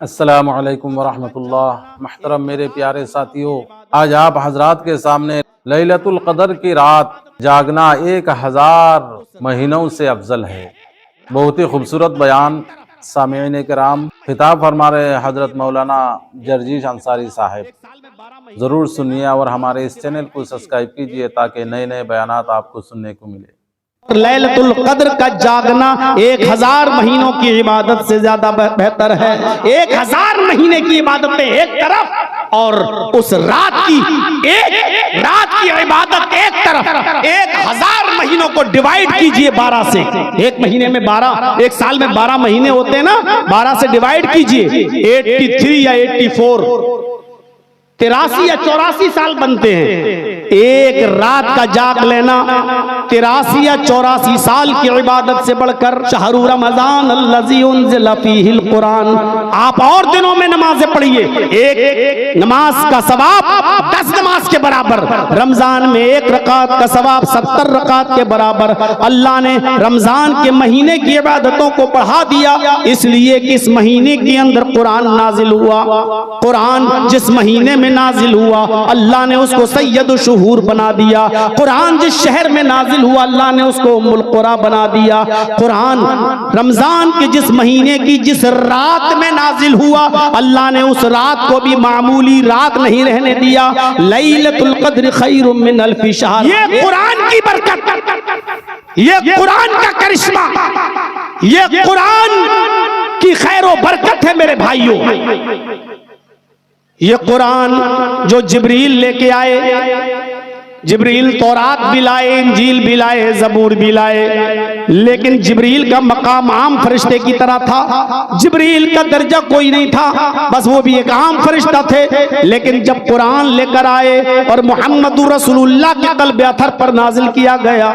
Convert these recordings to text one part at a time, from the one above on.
अस्सलामु अलैकुम वरहमतुल्लाह। महतरम मेरे प्यारे साथियों, आज आप हजरात के सामने लैलतुल क़द्र की रात जागना 1000 महीनों से अफजल है। बहुत ही खूबसूरत बयान सामीईन किराम खिताब फरमा रहे हजरत मौलाना जर्जीश अंसारी साहब। ज़रूर सुनिए और हमारे इस चैनल को सब्सक्राइब कीजिए ताकि नए नए बयानात आपको सुनने को मिले। लैलतुल क़द्र का जागना 1000 महीनों की इबादत से ज्यादा बेहतर है। 1000 महीने की इबादतें एक तरफ और उस रात की इबादत एक तरफ। 1000 महीनों को डिवाइड कीजिए 12 से। एक महीने में 12, एक साल में 12 महीने होते हैं ना, 12 से डिवाइड कीजिए। 83 या 84, 83 या 84 साल बनते हैं। एक रात का जाग लेना 83 या 84 साल की इबादत से बढ़कर शहरु रमजान अल्लज़ी उन्ज़िला फ़ीहिल कुरान। आप और दिनों में नमाजें पढ़िए, एक नमाज का सवाब 10 नमाज के बराबर। रमजान में एक रकात का सवाब 70 रकात के बराबर। अल्लाह ने रमजान के महीने की इबादतों को बढ़ा दिया, इसलिए कि इस महीने के अंदर कुरान नाजिल हुआ। कुरान जिस महीने में नाजिल हुआ अल्लाह ने उसको सैयद शुहूर बना दिया। कुरान जिस शहर में नाजिल हुआ अल्लाह ने उसको उम्मुल कुरा बना दिया। कुरान रमजान के जिस महीने की जिस रात में नाजिल हुआ अल्लाह ने उस रात को भी मामूली रात नहीं रहने दिया। लैलतुल क़द्र खैरुम मिन अल्फि शहर। ये कुरान की बरकत, ये कुरान का करिश्मा, ये कुरान की खैर व बरकत है मेरे भाइयों। ये कुरान जो जिब्रील लेके आए, जिब्रील तौरात भी लाए, इंजील भी लाए, जबूर भी लाए, लेकिन जिब्रील का मकाम आम फरिश्ते की तरह था। जिब्रील का दर्जा कोई नहीं था, बस वो भी एक आम फरिश्ता थे। लेकिन जब कुरान लेकर आए और मुहम्मदुर रसूलुल्लाह के क़ल्ब अथर पर नाजिल किया गया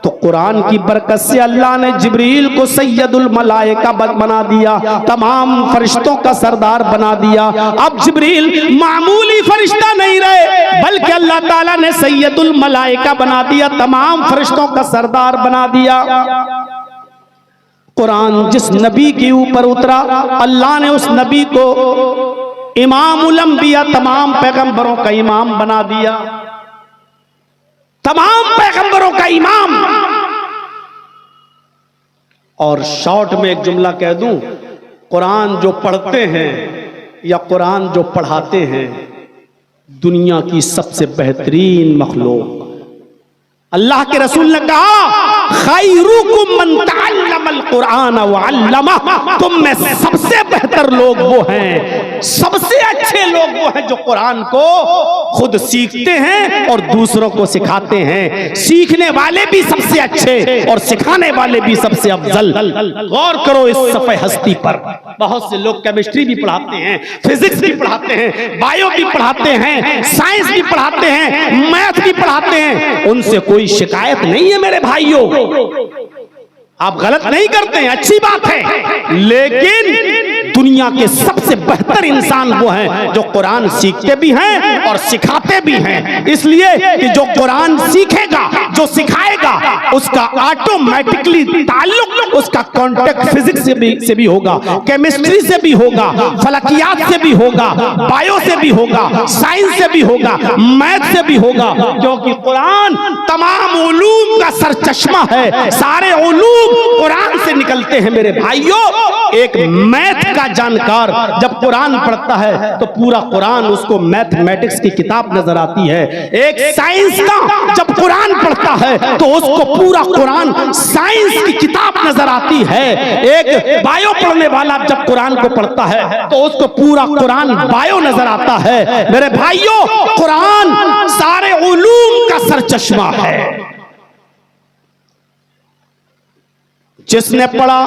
तो कुरान की बरकत से अल्लाह ने जिब्रील को सैयदुल मलाइका बना दिया, तमाम फरिश्तों का सरदार बना दिया। अब जिब्रील मामूली फरिश्ता नहीं रहे, बल्कि अल्लाह ताला ने सैयदुल मलाइका बना दिया, तमाम फरिश्तों का सरदार बना दिया। कुरान जिस नबी के ऊपर उतरा अल्लाह ने उस नबी को इमामुल अंबिया, तमाम पैगंबरों का इमाम बना दिया, तमाम पैगंबरों का इमाम। और शॉर्ट में एक जुमला कह दूं, कुरान जो पढ़ते हैं या कुरान जो पढ़ाते हैं दुनिया की सबसे बेहतरीन मखलूक। अल्लाह के रसूल ने कहा खैरुकुम मन तअल्लमल कुरान व अल्लमह। तुम में सबसे बेहतर लोग वो हैं, सबसे अच्छे लोग वो हैं जो कुरान को खुद सीखते हैं और दूसरों को सिखाते हैं। सीखने वाले भी सबसे अच्छे और सिखाने वाले भी सबसे अफजल। गौर करो इस सफ़े हस्ती पर। बहुत से लोग केमिस्ट्री भी पढ़ाते हैं, फिजिक्स भी पढ़ाते हैं, बायो भी पढ़ाते हैं, साइंस भी पढ़ाते हैं, मैथ भी पढ़ाते हैं। उनसे कोई शिकायत नहीं है मेरे भाइयों, आप गलत नहीं करते हैं, अच्छी बात है। लेकिन दुनिया के सबसे बेहतर इंसान वो हैं जो कुरान सीखते भी हैं और सिखाते भी हैं। इसलिए कि जो कुरान सीखेगा, जो सिखाएगा, उसका ऑटोमेटिकली ताल्लुक उसका कांटेक्ट फिजिक्स से भी होगा, केमिस्ट्री से भी होगा, फलकियात से भी होगा, बायो से भी होगा, साइंस से भी होगा, मैथ से भी होगा। क्योंकि कुरान तमाम उलूम का सरचश्मा है, सारे उलूम कुरान से निकलते हैं मेरे भाइयों। एक मैथ का जानकार जब कुरान पढ़ता है तो पूरा कुरान उसको मैथमेटिक्स की किताब नजर आती है। एक साइंस का जब कुरान पढ़ता है तो उसको पूरा कुरान साइंस की किताब नजर आती है। एक बायो पढ़ने वाला जब कुरान को पढ़ता है तो उसको पूरा कुरान बायो नजर आता है। मेरे भाइयों, कुरान सारे उलूम का सरचश्मा है। जिसने पढ़ा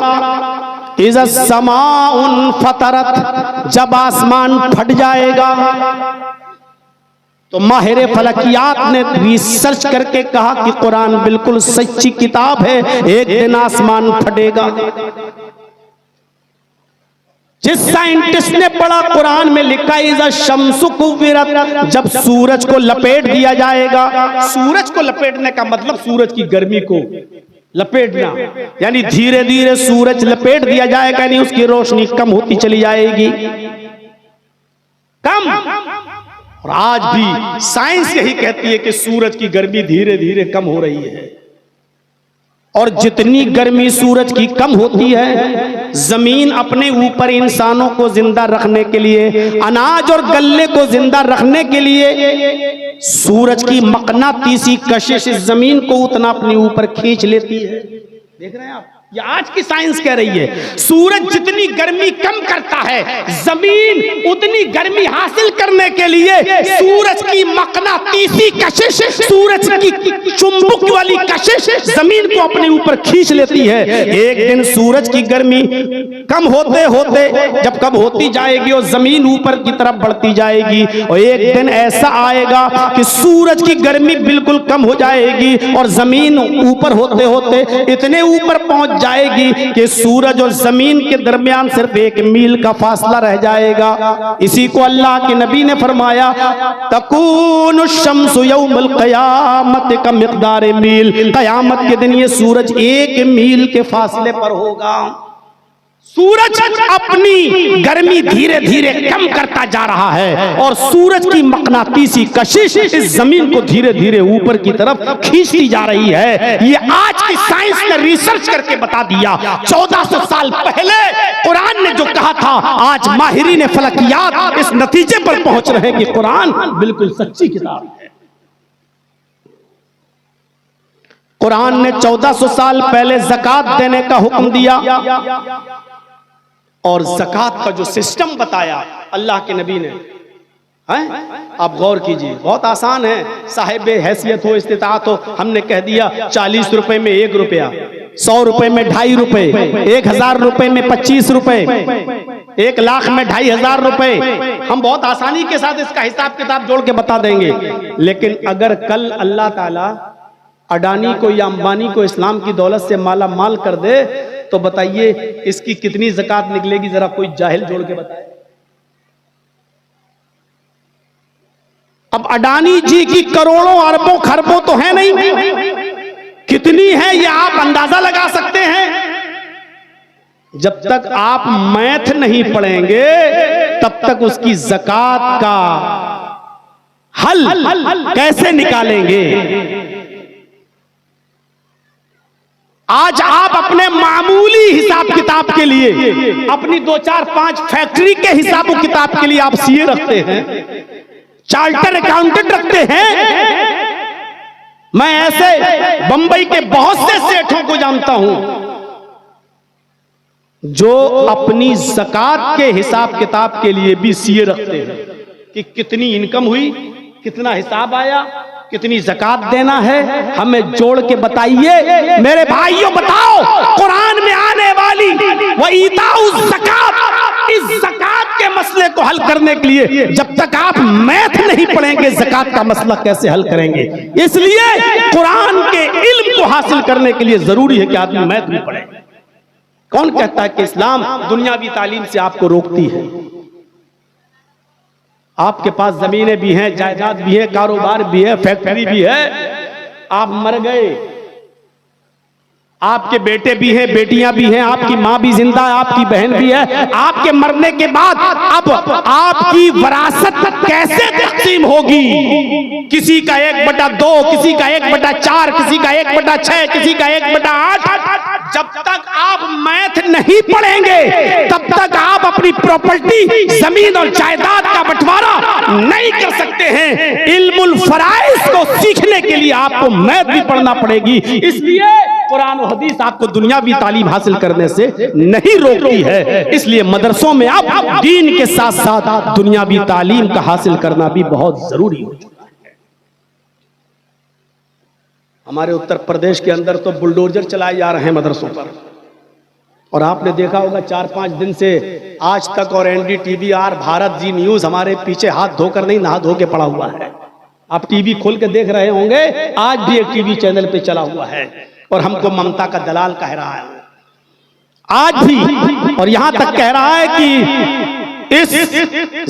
इज़ा समाउन फतरत, जब आसमान फट जाएगा, तो माहिर फलकियात ने रिसर्च करके कहा कि कुरान बिल्कुल सच्ची किताब है, एक दिन आसमान फटेगा। जिस साइंटिस्ट ने पढ़ा कुरान में लिखा इज़ा शम्सु कुव्विरत, जब सूरज को लपेट दिया जाएगा। सूरज को लपेटने का मतलब सूरज की गर्मी को लपेटना यानी धीरे धीरे सूरज लपेट दिया जाएगा, यानी उसकी रोशनी कम होती चली जाएगी, कम। और आज भी साइंस यही कहती है कि सूरज की गर्मी धीरे धीरे कम हो रही है, और जितनी गर्मी सूरज की कम होती है, जमीन अपने ऊपर इंसानों को जिंदा रखने के लिए, अनाज और गल्ले को जिंदा रखने के लिए सूरज की मकनातीसी कशिश इस जमीन को उतना अपने ऊपर खींच लेती है। देख रहे हैं आप, ये आज की साइंस कह रही है सूरज जितनी गर्मी कम करता है, जमीन उतनी गर्मी हासिल करने के लिए सूरज की मकनातीसी कशिश, सूरज की चुंबक वाली कशिश जमीन को अपने ऊपर खींच लेती है। एक दिन सूरज की गर्मी कम होते होते जब कम होती जाएगी और जमीन ऊपर की तरफ बढ़ती जाएगी, और एक दिन ऐसा आएगा कि सूरज की गर्मी बिल्कुल कम हो जाएगी और जमीन ऊपर होते होते इतने ऊपर पहुंच जाएगी कि सूरज और जमीन के दरमियान सिर्फ 1 मील का फासला रह जाएगा। इसी को अल्लाह के नबी ने फरमाया, तकूनु शम्सु यौमल क़यामत का मिक़दार मील, कयामत के दिन ये सूरज 1 मील के फासले पर होगा। सूरज अपनी गर्मी धीरे धीरे कम करता जा रहा है और सूरज की मकनातीसी कशिश इस जमीन को धीरे धीरे ऊपर की तरफ खींचती जा रही है। ये आज की साइंस ने रिसर्च करके बता दिया। 1400 साल पहले कुरान ने जो कहा था, आज माहिरीन फलकियात इस नतीजे पर पहुंच रहे हैं कि कुरान बिल्कुल सच्ची किताब है। कुरान ने 1400 साल पहले ज़कात देने का हुक्म दिया और ज़कात का जो सिस्टम बताया अल्लाह के नबी ने, हैं? आप गौर कीजिए, बहुत आसान है। साहिब हैसियत हो, इस्तिताअत हो, हमने कह दिया 40 रुपए में 1 रुपया, 100 रुपए में 2.5 रुपए, 1000 रुपए में 25 रुपए, 1 लाख में 2500 रुपए। हम बहुत आसानी के साथ इसका हिसाब किताब जोड़ के बता देंगे। लेकिन अगर कल अल्लाह ताला अडानी को या अंबानी को इस्लाम की दौलत से माला माल कर दे तो बताइए इसकी कितनी ज़कात निकलेगी? जरा कोई जाहिल जोड़ के बताए। अब अडानी जी की करोड़ों अरबों खरबों तो है नहीं, कितनी है ये आप अंदाजा लगा सकते हैं। जब तक आप मैथ नहीं पढ़ेंगे तब तक उसकी ज़कात का हल कैसे निकालेंगे? आज आप अपने मामूली हिसाब किताब के लिए, अपनी 2, 4, 5 फैक्ट्री के हिसाब किताब के लिए आप सीए रखते हैं, चार्टर अकाउंटेंट रखते हैं। मैं ऐसे बंबई के बहुत से सेठों को जानता हूं जो अपनी ज़कात के हिसाब किताब के लिए भी सीए रखते हैं कि कितनी इनकम हुई, कितना हिसाब आया, कितनी ज़कात देना है, हमें जोड़ के बताइए। मेरे भाइयों बताओ, कुरान में आने वाली व ईताउ ज़कात, इस ज़कात के मसले को हल करने के लिए जब तक आप मैथ नहीं पढ़ेंगे ज़कात का मसला कैसे हल करेंगे? इसलिए कुरान के इल्म को हासिल करने के लिए जरूरी है कि आदमी मैथ भी पढ़े। कौन कहता है कि इस्लाम दुनियावी तालीम से आपको रोकती है? आपके पास जमीनें भी हैं, जायदाद भी है, कारोबार भी है, फैक्ट्री भी है, आप मर गए, आपके बेटे भी हैं, बेटियां भी हैं, आपकी मां भी जिंदा है, आपकी बहन भी है। आपके मरने के बाद अब आपकी विरासत कैसे तकसीम होगी? किसी का 1/2, किसी का 1/4, किसी का 1/6, किसी का 1/8। जब तक आप मैथ नहीं पढ़ेंगे तब तक आप अपनी प्रॉपर्टी, जमीन और जायदाद का बंटवारा नहीं कर सकते हैं। इल्मुल फराइज को सीखने के लिए आपको मैथ भी पढ़ना पड़ेगी। इसलिए कुरान और हदीस आपको दुनियावी तालीम हासिल करने से नहीं रोकती है। इसलिए मदरसों में आप दीन के साथ साथ दुनियावी तालीम का हासिल करना भी बहुत जरूरी हो चुका है। हमारे उत्तर प्रदेश के अंदर तो बुलडोजर चलाए जा रहे हैं मदरसों पर, और आपने देखा होगा 4-5 दिन से आज तक और NDTV और भारत जी न्यूज हमारे पीछे हाथ धोकर नहीं, नहा धो के पड़ा हुआ है। आप टीवी खोल के देख रहे होंगे, आज भी एक टीवी चैनल पे चला हुआ है और हमको ममता का दलाल कह रहा है आज भी, और यहां तक कह रहा है कि इस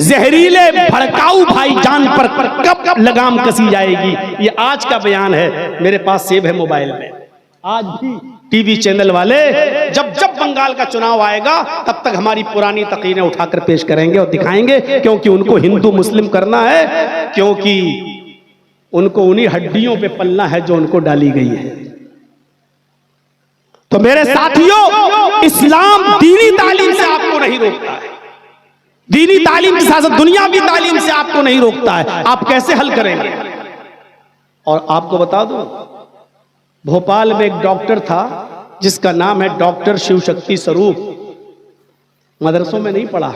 जहरीले भड़काऊ भाईजान पर कब लगाम कसी जाएगी। ये आज का बयान है, मेरे पास सेव है मोबाइल में। आज भी टीवी चैनल वाले जब जब बंगाल का चुनाव आएगा तब तक हमारी पुरानी तकरीरें उठाकर पेश करेंगे और दिखाएंगे, क्योंकि उनको हिंदू मुस्लिम करना है, क्योंकि उनको उन्हीं हड्डियों पे पलना है जो उनको डाली गई है। तो मेरे साथियों, इस्लाम दीनी तालीम से आपको नहीं रोकता है, दीनी तालीम के साथ दुनियावी तालीम से आपको नहीं रोकता है। आप कैसे हल करेंगे? और आपको बता दूं, भोपाल में एक डॉक्टर था जिसका नाम है डॉक्टर शिव शक्ति स्वरूप। मदरसों में नहीं पढ़ा,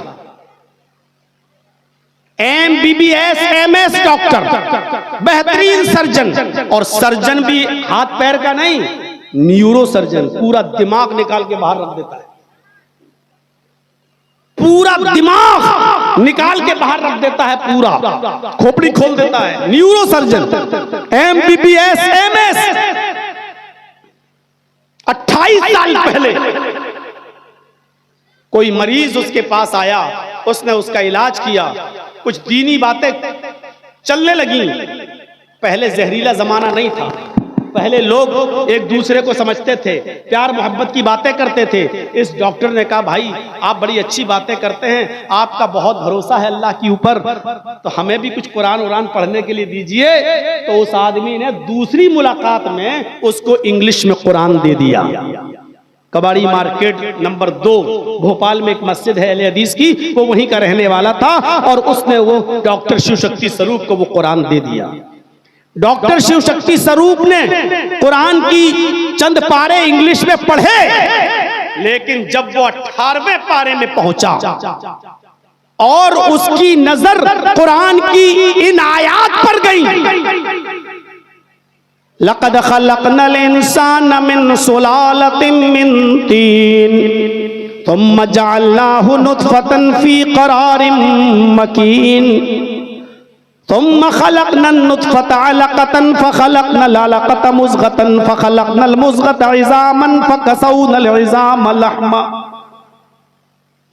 MBBS MS डॉक्टर, बेहतरीन सर्जन, और सर्जन भी हाथ पैर का नहीं, न्यूरो सर्जन, पूरा दिमाग निकाल के बाहर रख देता है, पूरा दिमाग निकाल के बाहर रख देता है, पूरा खोपड़ी खोल देता है। Neuro surgeon, MBBS MS। 28 साल पहले कोई मरीज उसके पास आया, उसने उसका इलाज किया, कुछ दीनी बातें चलने लगी। पहले जहरीला जमाना नहीं था, पहले लोग एक दूसरे को समझते थे, प्यार मोहब्बत की बातें करते थे। इस डॉक्टर ने कहा, भाई आप बड़ी अच्छी बातें करते हैं, आपका बहुत भरोसा है अल्लाह के ऊपर, तो हमें भी कुछ कुरान उरान पढ़ने के लिए दीजिए। तो उस आदमी ने दूसरी मुलाकात में उसको इंग्लिश में कुरान दे दिया। कबाड़ी मार्केट नंबर 2 भोपाल में एक मस्जिद है अहले हदीस की, वो वहीं का रहने वाला था, और उसने वो डॉक्टर शिव शक्ति स्वरूप को वो कुरान दे दिया। डॉक्टर शिव शक्ति स्वरूप ने कुरान की चंद पारे इंग्लिश में पढ़े, लेकिन जब वो 18वें पारे में पहुंचा और उसकी नजर कुरान की इन आयात पर गई, लक़द खलक़नल इंसान मिन सुलालतिन मिन तीन थुम्मा जअलनाहु नुत्फतन फी क़रारिन मकीन तुम खलक़नन नुत्फ़त अलक़तन फ़खलक़नल अलक़त मुज़ग़तन फ़खलक़नल मुज़ग़त इज़ामन फ़कसौनल इज़ाम लहमा।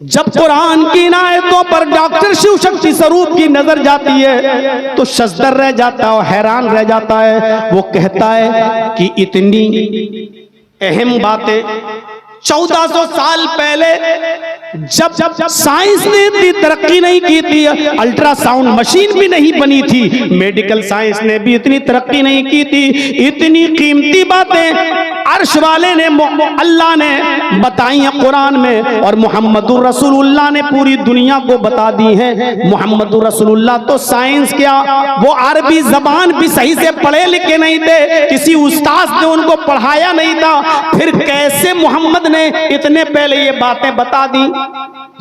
जब कुरान की इन आयतों पर डॉक्टर शिव शक्ति स्वरूप की नजर जाती है तो शज़दर रह जाता है और हैरान रह जाता है। वो कहता है कि इतनी अहम बातें 1400 साल पहले जब साइंस ने इतनी तरक्की नहीं की थी, अल्ट्रासाउंड मशीन भी नहीं बनी थी, मेडिकल साइंस ने भी इतनी तरक्की नहीं की थी, इतनी कीमती बातें अर्श वाले ने, अल्लाह ने बताई हैं कुरान में, और मोहम्मदुर रसूलुल्लाह ने पूरी दुनिया को बता दी हैं। मोहम्मदुर रसूलुल्लाह तो साइंस क्या, वो अरबी जबान भी सही से पढ़े लिखे नहीं थे, किसी उस्ताद ने उनको पढ़ाया नहीं था, फिर कैसे मोहम्मद ने इतने पहले ये बातें बता दी?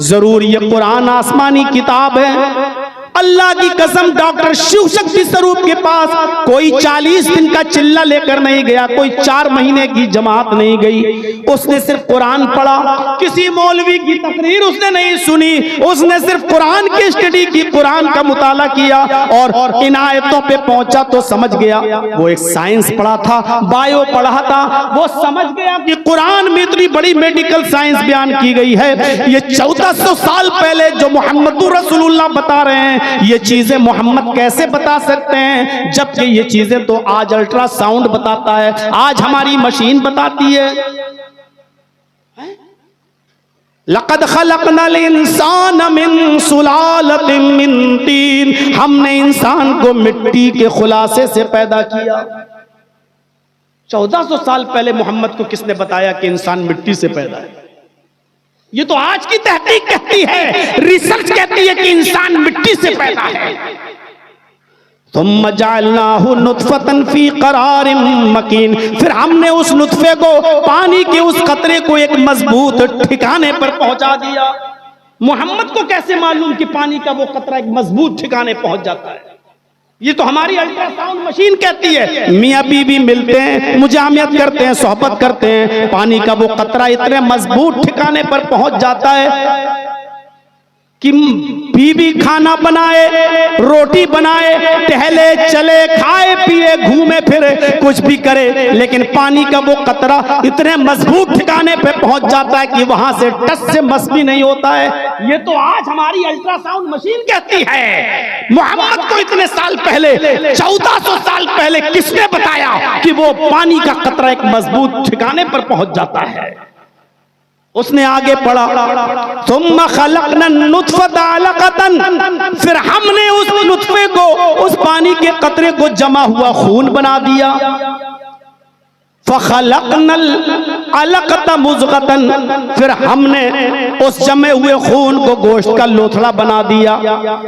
जरूर ये कुरान आसमानी किताब है। अल्लाह की कसम, डॉक्टर शिव शक्ति स्वरूप के पास कोई 40 दिन का चिल्ला लेकर नहीं गया, कोई 4 महीने की जमात नहीं गई, उसने सिर्फ कुरान पढ़ा, किसी मौलवी की तकरीर उसने नहीं सुनी, उसने सिर्फ कुरान की स्टडी की, कुरान का मुताला किया और इन आयतों पे पहुंचा तो समझ गया। वो एक साइंस पढ़ा था, बायो पढ़ा था, वो समझ गया कि कुरान में इतनी बड़ी मेडिकल साइंस बयान की गई है। ये 1400 साल पहले जो मोहम्मदुर रसूलुल्लाह बता रहे हैं, ये चीजें मोहम्मद कैसे बता सकते हैं, जबकि ये चीजें तो आज अल्ट्रासाउंड बताता है, आज हमारी मशीन बताती है। लक़द खलक़नल इंसान मिन सुलालतिन मिन तीन, हमने इंसान को मिट्टी के खुलासे से पैदा किया। 1400 साल पहले मोहम्मद को किसने बताया कि इंसान मिट्टी से पैदा है? ये तो आज की तहकीक कहती है, रिसर्च कहती है कि इंसान मिट्टी से पैदा है। तुम जअलनाहु नुत्फ़तन फी क़रारिन मकीन, फिर हमने उस नुत्फे को, पानी के उस कतरे को एक मजबूत ठिकाने पर पहुंचा दिया। मोहम्मद को कैसे मालूम कि पानी का वो कतरा एक मजबूत ठिकाने पहुंच जाता है? ये तो हमारी अल्ट्रासाउंड मशीन कहती है। मियाँ बीवी मिलते हैं, मुजामियत करते हैं, सोहबत करते हैं, पानी का वो कतरा इतने मजबूत ठिकाने पर पहुंच जाता है। कि बीवी खाना बनाए, रोटी बनाए, टहले चले, खाए पिए, घूमे फिरे, कुछ भी करे, लेकिन पानी का वो कतरा इतने मजबूत ठिकाने पे पहुंच जाता है कि वहां से टस से मस भी नहीं होता है। ये तो आज हमारी अल्ट्रासाउंड मशीन कहती है। मोहम्मद को इतने साल पहले, 1400 साल पहले किसने बताया कि वो पानी का कतरा एक मजबूत ठिकाने पर पहुंच जाता है? उसने आगे पढ़ा, सुम्मा खलक़नन नुत्फ़ता अलक़तन, फिर हमने उस नुत्फे को, उस पानी के कतरे को जमा हुआ खून बना दिया। फ़ख़लक़नल अलक़ता मुज़ग़तन, फिर हमने उस जमे हुए खून को गोश्त का लोथड़ा बना दिया।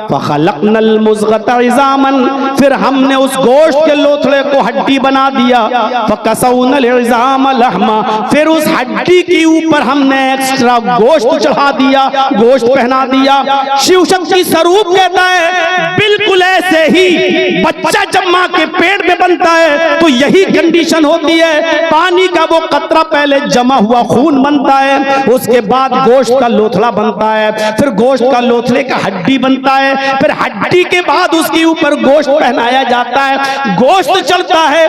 फ़ख़लक़नल मुज़ग़ता इज़ामन, फिर हमने उस गोश्त के लोथड़े को हड्डी बना दिया। फ़कसौनल इज़ाम लहमा, फिर उस हड्डी के ऊपर हमने एक्स्ट्रा गोश्त चढ़ा दिया, गोश्त पहना दिया। शिव शक्ति स्वरूप कहता है बिल्कुल ऐसे ही बच्चा जब मां के पेट में बनता है तो यही कंडीशन होती है। पानी का वो कतरा पहले जमा हुआ खून बनता है, उसके बाद गोश्त का लोथड़ा बनता है, फिर गोश्त का लोथड़े का हड्डी बनता है, फिर हड्डी के बाद उसके ऊपर गोश्त पहनाया जाता है, गोश्त चलता है।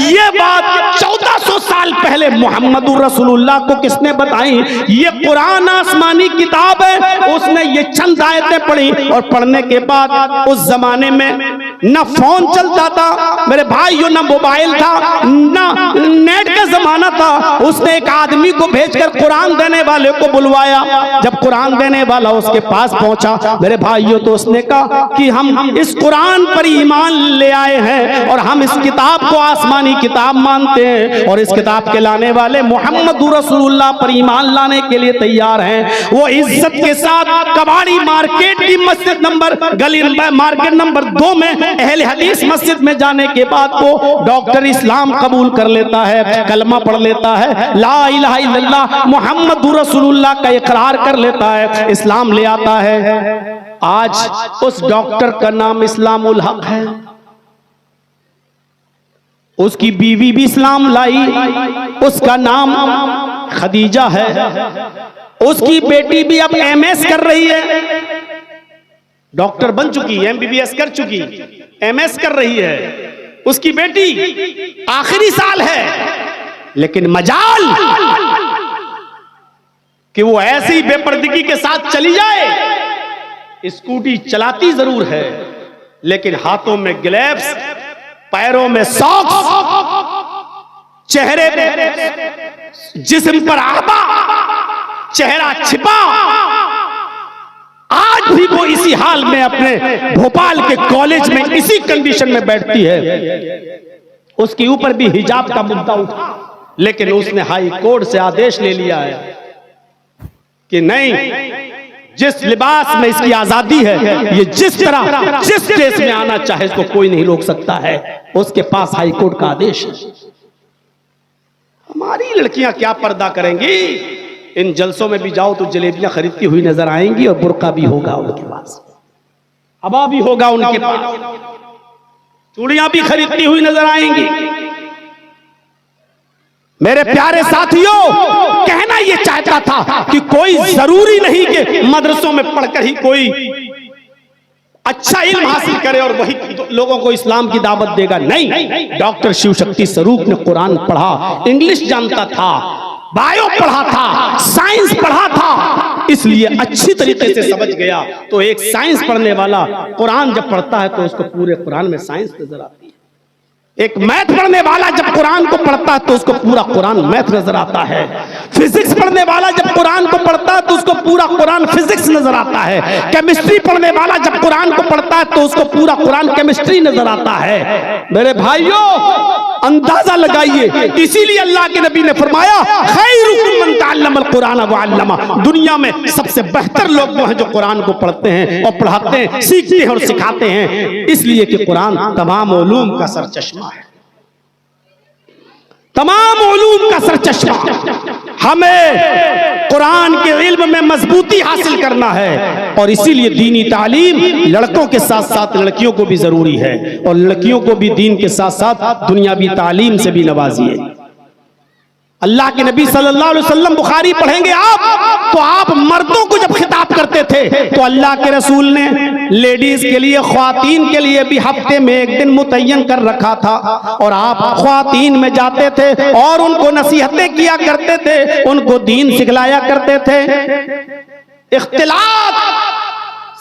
ये बात 1400 साल पहले मोहम्मदुर रसूलुल्लाह को किसने बताई? ये कुरान आसमानी किताब है। उसने ये चंद आयतें पढ़ी और पढ़ने के बाद उस जमाने में न फोन चलता था मेरे भाइयों, न मोबाइल था, न नेट का जमाना था। उसने एक आदमी को भेजकर कुरान देने वाले को बुलवाया। जब कुरान देने वाला उसके पास पहुंचा मेरे भाइयों, तो उसने कहा कि हम इस कुरान पर ईमान ले आए हैं और हम इस किताब को आसमानी किताब मानते हैं और इस किताब के लाने वाले मोहम्मदुर रसूलुल्लाह पर ईमान लाने के लिए तैयार हैं। वो इज्जत के साथ कबाड़ी मार्केट की मस्जिद नंबर गली मार्केट नंबर 2 में अहले हदीस मस्जिद में जाने के बाद वो डॉक्टर इस्लाम कबूल कर लेता है, कलमा पढ़ लेता है, ला इलाहा इल्लल्लाह मुहम्मदुर रसूलुल्लाह का इकरार कर लेता है, इस्लाम ले आता है। आज उस डॉक्टर का नाम इस्लामुल हक है। उसकी बीवी भी इस्लाम लाई, उसका नाम खदीजा है। उसकी बेटी भी अब एमएस कर रही है, डॉक्टर बन चुकी, एमबीबीएस कर चुकी, एमएस कर रही है। उसकी बेटी आखिरी साल है, लेकिन मजाल कि वो ऐसी बेपर्दगी के साथ चली जाए। स्कूटी चलाती जरूर है, लेकिन हाथों में ग्लव्स, पैरों में सॉक्स, चेहरे पे, जिस्म पर आबा, चेहरा छिपा। आज भी वो इसी हाल में अपने भोपाल के कॉलेज में इसी कंडीशन में बैठती है। उसके ऊपर भी हिजाब का मुद्दा उठा, लेकिन उसने हाई कोर्ट से आदेश ले लिया है कि नहीं, जिस लिबास में इसकी आजादी है, ये जिस तरह जिस देश में आना चाहे इसको कोई नहीं रोक सकता है। उसके पास हाई कोर्ट का आदेश है। हमारी लड़कियां क्या पर्दा करेंगी? इन जलसों में भी जाओ तो जलेबियां खरीदती हुई नजर आएंगी और बुर्का भी होगा उनके पास, हवा भी होगा उनके पास, चूड़ियां भी खरीदती हुई नजर आएंगी। मेरे प्यारे साथियों, कहना यह चाहता था कि कोई जरूरी नहीं कि मदरसों में पढ़कर ही कोई अच्छा इल्म हासिल करे और वही लोगों को इस्लाम की दावत देगा। नहीं, डॉक्टर शिव शक्ति स्वरूप ने कुरान पढ़ा, इंग्लिश जानता था, बायो पढ़ा था, साइंस पढ़ा था, इसलिए अच्छी तरीके से समझ गया। तो एक साइंस पढ़ने वाला कुरान जब पढ़ता है तो उसको पूरे कुरान में साइंस नजर आती है। एक मैथ पढ़ने वाला जब कुरान को पढ़ता है तो उसको पूरा कुरान मैथ नजर आता है। फिजिक्स पढ़ने वाला जब कुरान को पढ़ता है तो उसको पूरा कुरान फिजिक्स नजर आता है। केमिस्ट्री पढ़ने वाला जब कुरान को पढ़ता है तो उसको पूरा कुरान केमिस्ट्री नजर आता है। मेरे भाइयों, अंदाजा लगाइए, इसीलिए अल्लाह के नबी ने फरमाया खैरुकुम मन तअल्लमल कुरान व अल्लमा, दुनिया में सबसे बेहतर लोग वो हैं जो कुरान को पढ़ते हैं और पढ़ाते हैं, सीखते हैं और सिखाते हैं। इसलिए कि कुरान तमाम उलूम का सरचश्मा है, तमाम उलूम का सरचश्मा। हमें कुरान के इल्म में मजबूती हासिल करना है और इसीलिए दीनी तालीम लड़कों के साथ साथ लड़कियों को भी जरूरी है और लड़कियों को भी दीन के साथ साथ दुनियावी तालीम से भी नवाजिए। अल्लाह के नबी सल्लल्लाहु अलैहि वसल्लम बुखारी पढ़ेंगे आप, तो आप मर्दों को जब खिताब करते थे तो अल्लाह के रसूल ने लेडीज के लिए, ख्वातीन के लिए भी हफ्ते में एक दिन मुतय्यन कर रखा था, और आप ख्वातीन में जाते थे और उनको नसीहतें किया करते थे, उनको दीन सिखलाया करते थे। इख्तिलात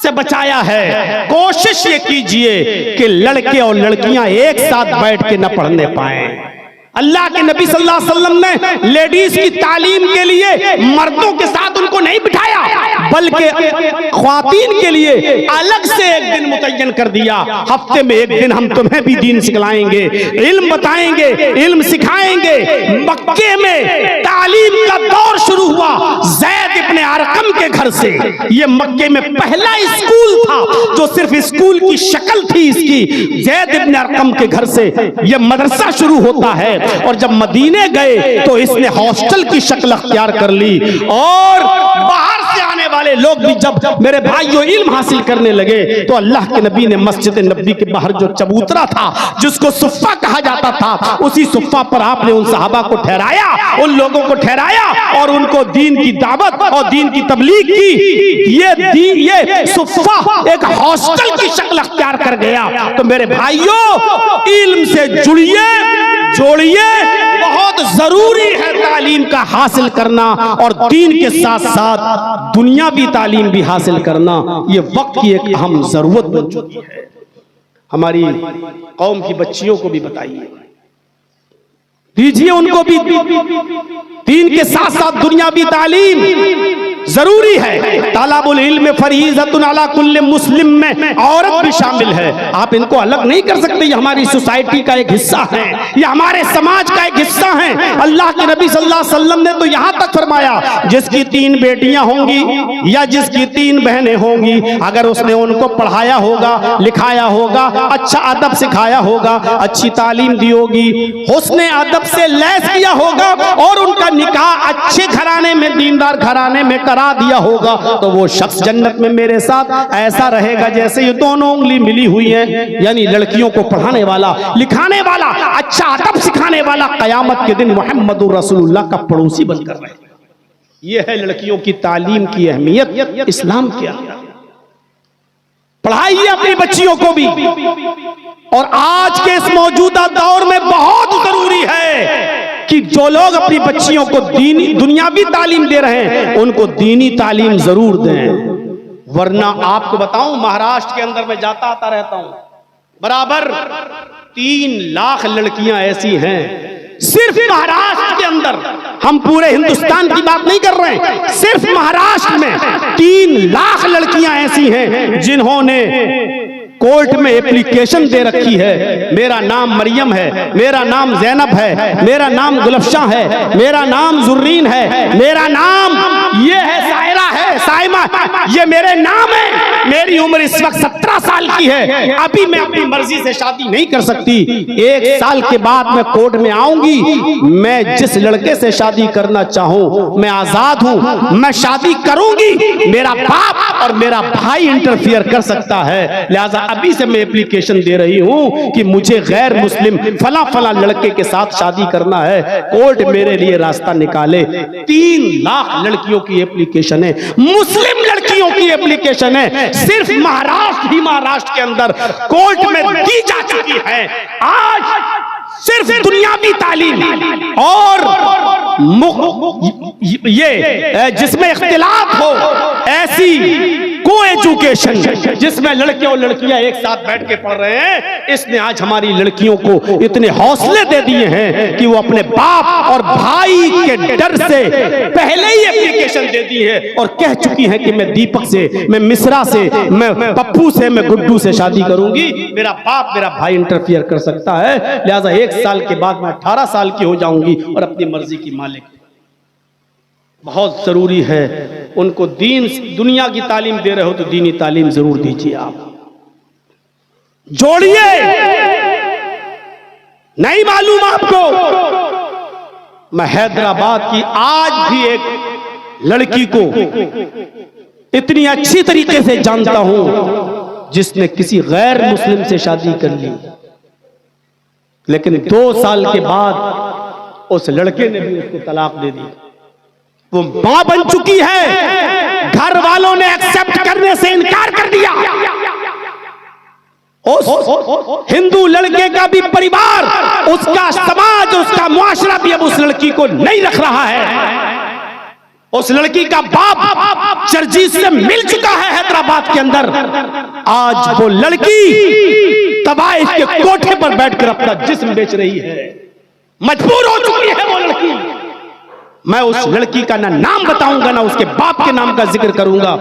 से बचाया है। कोशिश ये कीजिए कि लड़के और लड़कियां एक साथ बैठ के न पढ़ने पाए। अल्लाह के नबी सल्लल्लाहु अलैहि वसल्लम ने लेडीज की तालीम के लिए मर्दों के साथ उनको नहीं बिठाया, बल्कि ख्वातीन के लिए अलग से एक दिन मुतय्यन कर दिया। हफ्ते में एक दिन हम तुम्हें भी दीन सिखलाएंगे, इल्म बताएंगे, इल्म सिखाएंगे। मक्के में तालीम का दौर शुरू हुआ ज़ैद इब्ने अरकम के घर से। ये मक्के में पहला स्कूल था जो सिर्फ स्कूल की शक्ल थी इसकी। ज़ैद इब्ने अरकम के घर से यह मदरसा शुरू होता है, और जब मदीने गए तो इसने हॉस्टल की शक्ल अख्तियार कर ली, और बाहर से आने वाले लोग भी जब मेरे भाइयों इल्म हासिल करने लगे तो अल्लाह के नबी ने मस्जिद नबी के बाहर जो चबूतरा था जिसको सुफ़ा कहा जाता था, उसी सुफ़ा पर आपने उन सहाबा को ठहराया, उन लोगों को ठहराया और उनको दीन की दावत और दीन की तबलीग की। ये सुफ़ा एक हॉस्टल की शक्ल अख्तियार कर गया। तो मेरे भाइयों इल्म से जुड़िए, जोड़िए। बहुत जरूरी है तालीम का हासिल करना, और दीन के साथ साथ दुनियावी तालीम भी हासिल करना। ये वक्त की एक अहम जरूरत बन चुकी है। हमारी कौम की बच्चियों को भी बताइए, दीजिए उनको भी दीन के साथ साथ दुनियावी तालीम जरूरी है। तालाबुल इल्म फरीज़तुन अला कुल्ले मुस्लिम में औरत भी शामिल है। आप इनको अलग नहीं कर सकते। ये हमारी सोसाइटी का एक हिस्सा है, ये हमारे समाज का एक हिस्सा है। अल्लाह के नबी सल्लल्लाहु अलैहि वसल्लम ने तो यहाँ तक फरमाया, जिसकी 3 बेटियां होंगी या जिसकी 3 बहनें होंगी, अगर उसने उनको पढ़ाया होगा, लिखाया होगा, अच्छा अदब सिखाया होगा, अच्छी तालीम दी होगी, हुस्ने अदब से लैस किया होगा और उनका निकाह अच्छे घराने में, दीनदार घराने में करा दिया होगा, तो वो शख्स जन्नत में मेरे साथ ऐसा रहेगा जैसे ये दोनों उंगली मिली हुई है। यानी लड़कियों को पढ़ाने वाला, लिखाने वाला, अच्छा अदब सिखाने वाला क़यामत के दिन मुहम्मदुर रसूलुल्लाह का पड़ोसी बनकर रहेगा। ये है लड़कियों की तालीम की अहमियत इस्लाम के अंदर। पढ़ाइए अपनी बच्चियों को भी, और आज के इस मौजूदा दौर में बहुत जरूरी है कि जो लोग अपनी बच्चियों को दीनी दुनियावी तालीम दे रहे हैं उनको दीनी तालीम जरूर दें। वरना आपको बताऊं, महाराष्ट्र के अंदर मैं जाता आता रहता हूं, बराबर 3 लाख लड़कियां ऐसी हैं सिर्फ महाराष्ट्र के अंदर। हम पूरे हिंदुस्तान की बात नहीं कर रहे हैं, सिर्फ महाराष्ट्र में 3 लाख लड़कियां ऐसी हैं जिन्होंने कोर्ट में एप्लीकेशन दे रखी है, मेरा नाम मरियम है, मेरा नाम जैनब है, मेरा नाम गुलफशा है, मेरा नाम जुर्रीन है, मेरा नाम ये है, सायरा है, साइमा, ये मेरे नाम है। मेरी उम्र इस वक्त 17 साल की है, अभी मैं अपनी मर्जी से शादी नहीं कर सकती। 1 साल के बाद मैं कोर्ट में आऊंगी, मैं जिस लड़के से शादी करना चाहूं मैं आजाद हूं, मैं शादी करूंगी। मेरा बाप और मेरा भाई इंटरफियर कर सकता है। लिहाजा अभी से मैं एप्लीकेशन दे रही हूं कि मुझे गैर मुस्लिम फला फला लड़के के साथ शादी करना है, कोर्ट मेरे लिए रास्ता निकाले। 3 लाख लड़कियों की एप्लीकेशन है, मुस्लिम लड़कियों की एप्लीकेशन है, सिर्फ महाराष्ट्र ही महाराष्ट्र के अंदर कोर्ट में दी जा चुकी है। आज सिर्फ दुनियावी तालीम और ये जिसमें इख्तिलाफ हो, ऐसी को एजुकेशन जिसमें लड़के और लड़कियां एक साथ बैठ के पढ़ रहे हैं, इसने आज हमारी लड़कियों को इतने हौसले दे दिए हैं कि वो अपने बाप और भाई के डर से पहले ही एप्लीकेशन दे दी है और कह चुकी हैं कि मैं दीपक से, मैं मिश्रा से, मैं पप्पू से, मैं गुड्डू से शादी करूंगी। मेरा बाप, मेरा भाई इंटरफियर कर सकता है, लिहाजा 1 साल के बाद मैं 18 साल की हो जाऊंगी और अपनी मर्जी की मालिक। बहुत जरूरी है उनको दीन, दुनिया की तालीम दे रहे हो तो दीनी तालीम जरूर दीजिए। आप जोड़िए। नहीं मालूम आपको, मैं हैदराबाद की आज भी एक लड़की को इतनी अच्छी तरीके से जानता हूं जिसने किसी गैर मुस्लिम से शादी कर ली, लेकिन 2 साल के बाद उस लड़के ने भी उसको तलाक दे दी। वो मां बन चुकी है, घर वालों ने एक्सेप्ट करने से इनकार कर दिया। उस हिंदू लड़के का भी परिवार, उसका समाज, उसका मुआशरा भी अब उस लड़की को नहीं रख रहा है। उस लड़की का बाप जर्जीत से मिल चुका है हैदराबाद के अंदर। आज वो लड़की तबाइफ के कोठे पर बैठकर अपना जिस्म बेच रही है, मजबूर हो चुकी है वो लड़की। मैं उस लड़की का ना नाम बताऊंगा ना उसके बाप के नाम का जिक्र करूंगा।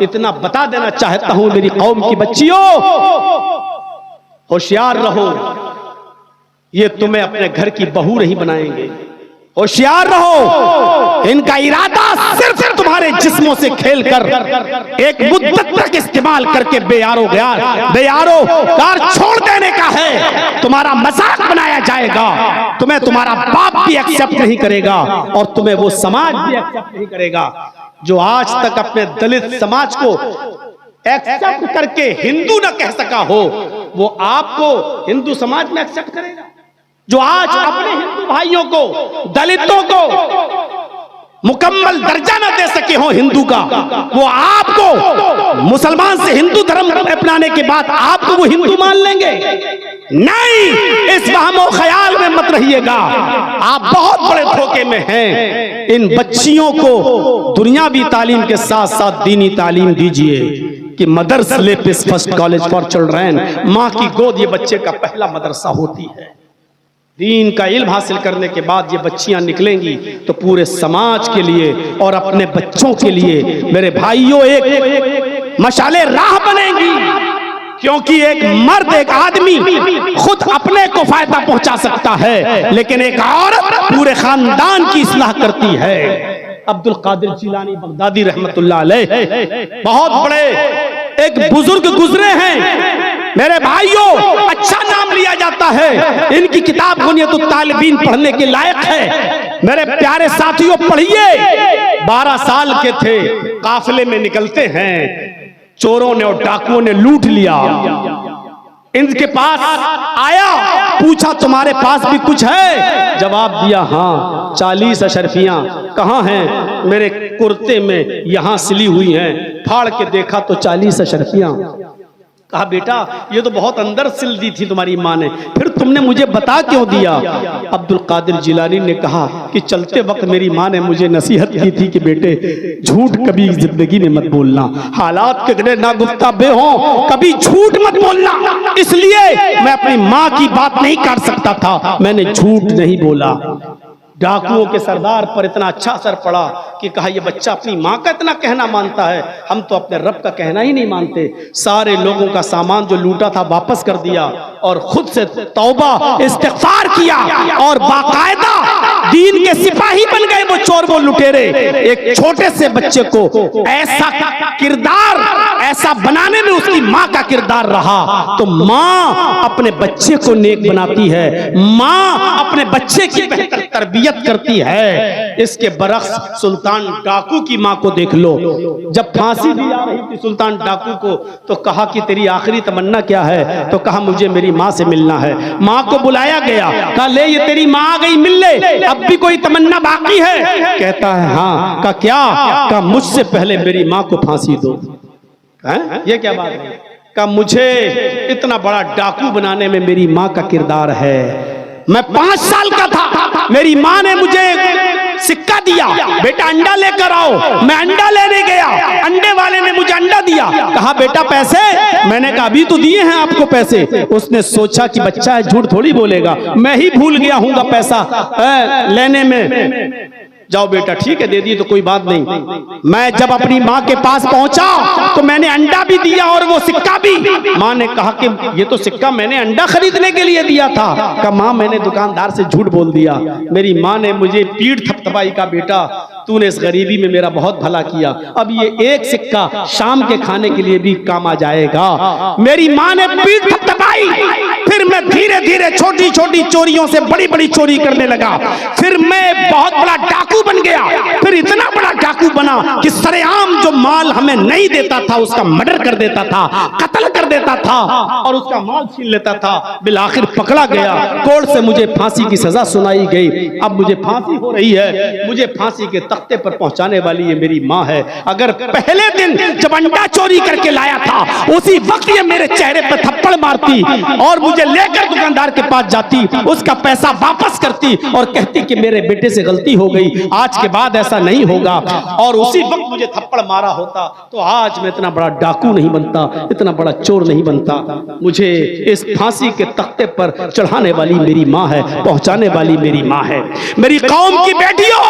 इतना बता देना चाहता हूं मेरी कौम की बच्चियों, होशियार रहो, ये तुम्हें अपने घर की बहू नहीं बनाएंगे। होशियार रहो, इनका इरादा सिर्फ तुम्हारे जिस्मों से खेलकर एक मुद्दत तक इस्तेमाल करके बेयारो कार छोड़ देने का है। तुम्हारा मजाक बनाया जाएगा, तुम्हें तुम्हारा बाप भी एक्सेप्ट नहीं करेगा और तुम्हें वो समाज भी एक्सेप्ट नहीं करेगा जो आज तक अपने दलित समाज को एक्सेप्ट करके हिंदू ना कह सका हो। वो आपको हिंदू समाज में एक्सेप्ट करेगा? जो आज अपने हिंदू भाइयों को, दलितों को मुकम्मल दर्जा न दे सके हो हिंदू का, वो आपको मुसलमान से हिंदू धर्म अपनाने के बाद आपको वो हिंदू मान लेंगे? नहीं, इस वहमो ख्याल में मत रहिएगा, आप बहुत बड़े धोखे में हैं। इन बच्चियों को दुनियावी तालीम के साथ साथ दीनी तालीम दीजिए कि मदरसा लेपिस फर्स्ट कॉलेज फॉर चिल्ड्रन, माँ की गोद ये बच्चे का पहला मदरसा होती है। दीन का इल्म हासिल करने के बाद ये बच्चियां निकलेंगी तो पूरे समाज के लिए और अपने बच्चों के लिए मेरे भाइयों एक मशाले राह बनेंगी। क्योंकि एक मर्द, एक आदमी खुद अपने को फायदा पहुंचा सकता है, लेकिन एक औरत पूरे खानदान की इस्लाह करती है। अब्दुल कादिर जिलानी बगदादी रहमतुल्लाह अलैह बहुत बड़े एक बुजुर्ग गुजरे हैं मेरे भाइयों, अच्छा नाम लिया जाता है। इनकी किताब बुनियतुत तालिबीन पढ़ने के लायक है। मेरे प्यारे साथियों, पढ़िए। 12 साल के थे, काफिले में निकलते हैं, चोरों ने और डाकुओं ने लूट लिया। इनके पास आया, पूछा तुम्हारे पास भी कुछ है? जवाब दिया हाँ, 40 अशरफियां। कहाँ हैं? मेरे कुर्ते में यहाँ सिली हुई हैं। फाड़ के देखा तो 40 अशरफियां। कहा बेटा ये तो बहुत अंदर सिल दी थी तुम्हारी माँ ने, फिर तुमने मुझे बता क्यों दिया? अब्दुल कादिर जिलानी ने कहा कि चलते वक्त मेरी माँ ने मुझे नसीहत की थी कि बेटे झूठ कभी जिंदगी में मत बोलना, हालात कितने नागुफ्ता बे हो, कभी झूठ मत बोलना। इसलिए मैं अपनी माँ की बात नहीं काट सकता था, मैंने झूठ नहीं बोला। डाकुओं के सरदार पर इतना अच्छा असर पड़ा कि कहा ये बच्चा अपनी माँ का इतना कहना मानता है, हम तो अपने रब का कहना ही नहीं मानते। सारे लोगों का सामान जो लूटा था वापस कर दिया और खुद से तौबा इस्तिग़फ़ार किया और बाकायदा दीन के सिपाही बन गए वो चोर, वो लुटेरे। एक छोटे से बच्चे को ऐसा किरदार, ऐसा बनाने में उसकी माँ का किरदार रहा। तो माँ अपने बच्चे को नेक बनाती है, माँ अपने बच्चे की बेहतर तरबियत करती है। इसके बरक्स सुल्तान डाकू की माँ को देख लो। जब फांसी दी जा रही थी सुल्तान डाकू को तो कहा कि तेरी आखिरी तमन्ना क्या है? तो कहा मुझे मेरी माँ से मिलना है। माँ को बुलाया गया, कहा ले ये तेरी माँ आ गई, मिल ले, अब भी कोई तमन्ना बाकी है? कहता है हाँ। कहा क्या? कहा मुझसे पहले मेरी माँ को फांसी दो। ये क्या बात है? कहा मुझे इतना बड़ा डाकू बनाने में मेरी माँ का किरदार है। मैं 5 साल का था, मेरी माँ ने मुझे सिक्का दिया, बेटा अंडा लेकर आओ। मैं अंडा लेने गया, अंडे वाले ने मुझे अंडा दिया, कहा बेटा पैसे? मैंने कहा अभी तो दिए हैं आपको पैसे। उसने सोचा कि बच्चा है, झूठ थोड़ी बोलेगा, मैं ही भूल गया हूँगा पैसा लेने में। जाओ बेटा ठीक है दे दिए तो कोई बात नहीं। मैं जब अपनी माँ के पास पहुंचा तो मैंने अंडा भी दिया और वो सिक्का भी। माँ ने कहा कि ये तो सिक्का मैंने अंडा खरीदने के लिए दिया था। कहा माँ मैंने दुकानदार से झूठ बोल दिया। मेरी माँ ने मुझे पीठ थपथपाई, का बेटा तूने इस गरीबी में मेरा बहुत भला किया, अब ये एक सिक्का शाम के खाने के लिए भी काम आ जाएगा। मेरी माँ ने पीठ थपथपाई फिर मैं धीरे धीरे छोटी छोटी चोरियों से बड़ी बड़ी चोरी करने लगा। फिर मैं बहुत बड़ा डाकू बन गया। फिर इतना बड़ा डाकू बना कि सरेआम जो माल हमें नहीं देता था उसका मर्डर कर देता था, कत्ल कर देता था और उसका माल छीन लेता था। बिलाखिर पकड़ा गया, कोर्ट से मुझे फांसी की सजा सुनाई गई। अब मुझे फांसी हो रही है, मुझे फांसी के तख्ते पर पहुंचाने वाली ये मेरी माँ है। अगर पहले दिन जब अंडा चोरी करके लाया था उसी वक्त ये मेरे चेहरे पर थप्पड़ मारती और मुझे लेकर दुकानदार के पास जाती, उसका पैसा वापस करती और कहती कि मेरे बेटे से गलती हो गई, आज के बाद ऐसा नहीं होगा, और उसी वक्त मुझे थप्पड़ मारा होता तो आज मैं इतना बड़ा डाकू नहीं बनता, इतना बड़ा चोर नहीं बनता। मुझे इस फांसी के तख्ते पर चढ़ाने वाली मेरी माँ है, पहुंचाने वाली मेरी माँ है। मेरी कौम की बेटियों,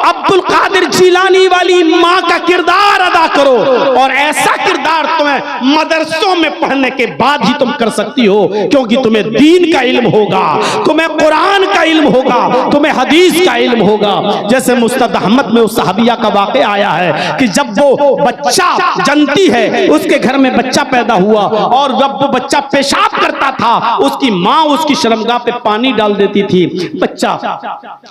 अब्दुल कादिर जिलानी वाली माँ का किरदार अदा करो, और ऐसा किरदार तुम्हें मदरसों में पढ़ने के बाद ही तुम कर सकती हो, क्योंकि तुम्हें दीन का इल्म होगा, तुम्हें कुरान का इल्म होगा, तुम्हें हदीस का इल्म होगा। जैसे मुस्तद अहमद में उस सहाबिया का वाक़या आया है कि जब वो बच्चा जनती है, उसके घर में बच्चा पैदा हुआ और जब वो बच्चा पेशाब करता था उसकी माँ उसकी शर्मगाह पे पानी डाल देती थी। बच्चा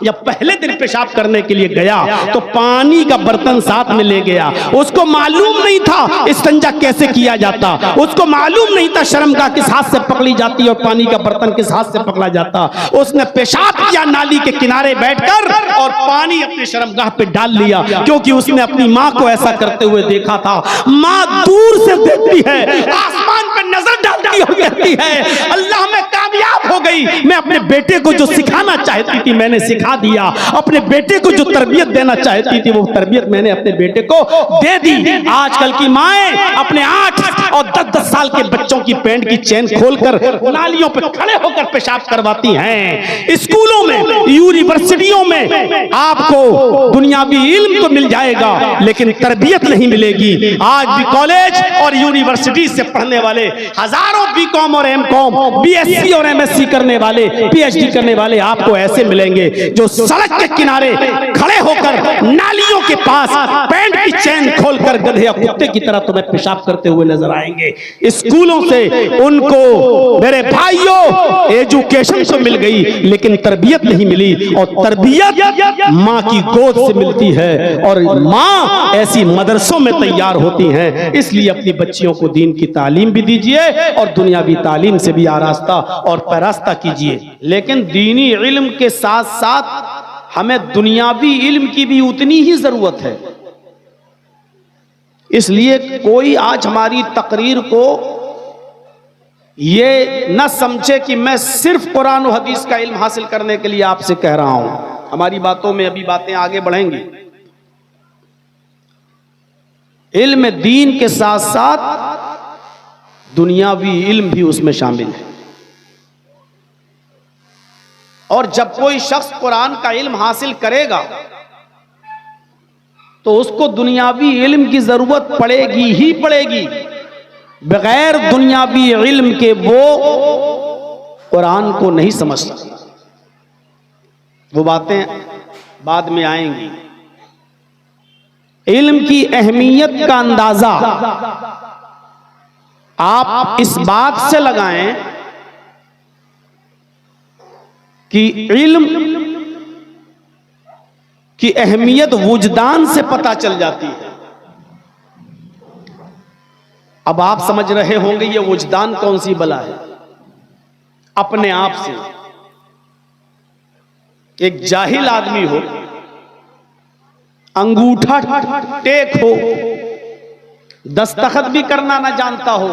जब पहले दिन पेशाब करने के लिए गया तो पानी का बर्तन साथ में ले गया। उसको मालूम नहीं था इस्तिंजा कैसे किया जाता, उसको मालूम नहीं था शर्मगाह किस हाथ से पकड़ी जाती और पानी का बर्तन किस हाथ से पकड़ा जाता। उसने पेशाब किया नाली के किनारे बैठकर और पानी अपने शर्मगाह पे डाल लिया, क्योंकि उसने अपनी माँ को ऐसा करते हुए देखा था। माँ दूर से देखती है, आसमान पे नजर डालती हो कहती है, अल्लाह मैं कामयाब हो गई, मैं अपने बेटे को जो सिखाना चाहती थी मैंने सिखा दिया, अपने बेटे को जो तरबियत देना चाहती थी वो तरबियत मैंने अपने बेटे को दे दी। आजकल की माएं अपने 8 और 10-10 साल के बच्चों की पैंट की चेन खोलकर नालियों पे खड़े होकर पेशाब करवाती हैं। स्कूलों में, यूनिवर्सिटियों में आपको दुनियावी इल्म तो मिल जाएगा लेकिन तरबियत नहीं मिलेगी। आज भी कॉलेज और यूनिवर्सिटी से पढ़ने वाले हजारों बीकॉम और एमकॉम, बीएससी और एमएससी करने वाले, पीएचडी करने वाले आपको ऐसे मिलेंगे जो सड़क के किनारे खड़े होकर नालियों के पास पैंट की चेन खोलकर गधे या कुत्ते की तरह तुम्हें पेशाब करते हुए नजर आएंगे। स्कूलों से उनको मेरे भाइयों एजुकेशन तो मिल गई लेकिन तरबियत नहीं मिली, और तरबियत माँ की गोद से मिलती है और माँ ऐसी मदरसों में तैयार होती हैं। इसलिए अपनी बच्चियों को दीन की तालीम भी दीजिए और दुनियावी तालीम से भी आरास्ता और पैरास्ता कीजिए। लेकिन दीनी इल्म के साथ साथ हमें दुनियावी इल्म की भी उतनी ही जरूरत है। इसलिए कोई आज हमारी तकरीर को ये न समझे कि मैं सिर्फ कुरान और हदीस का इल्म हासिल करने के लिए आपसे कह रहा हूं। हमारी बातों में अभी बातें आगे बढ़ेंगी। इल्म दीन के साथ साथ दुनियावी इल्म भी उसमें शामिल है। और जब कोई शख्स कुरान का इल्म हासिल करेगा तो उसको दुनियावी इल्म की जरूरत पड़ेगी ही पड़ेगी। बगैर दुनियावी इल्म के वो कुरान को नहीं समझ सकता। वो बातें बाद में आएंगी। इल्म की अहमियत का अंदाजा आप इस बात से लगाएं कि इल्म की अहमियत वुजदान से पता चल जाती है। अब आप समझ रहे होंगे ये वुजदान कौन सी बला है। अपने आप से एक जाहिल आदमी हो, अंगूठा टेक हो, दस्तखत भी करना ना जानता हो,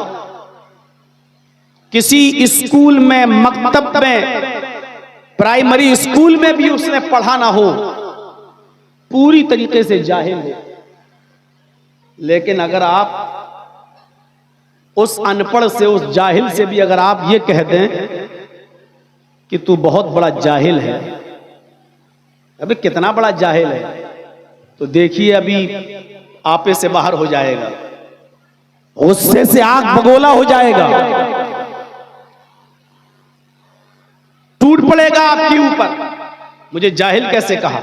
किसी स्कूल में, मकतब में, प्राइमरी स्कूल में भी उसने पढ़ा ना हो, पूरी तरीके से जाहिल है। लेकिन अगर आप उस अनपढ़ से, उस जाहिल से भी अगर आप ये कह दें कि तू बहुत बड़ा जाहिल है, अबे कितना बड़ा जाहिल है, तो देखिए अभी आपे से बाहर हो जाएगा, गुस्से से आग बगोला हो जाएगा, टूट पड़ेगा आपके ऊपर। मुझे जाहिल कैसे कहा?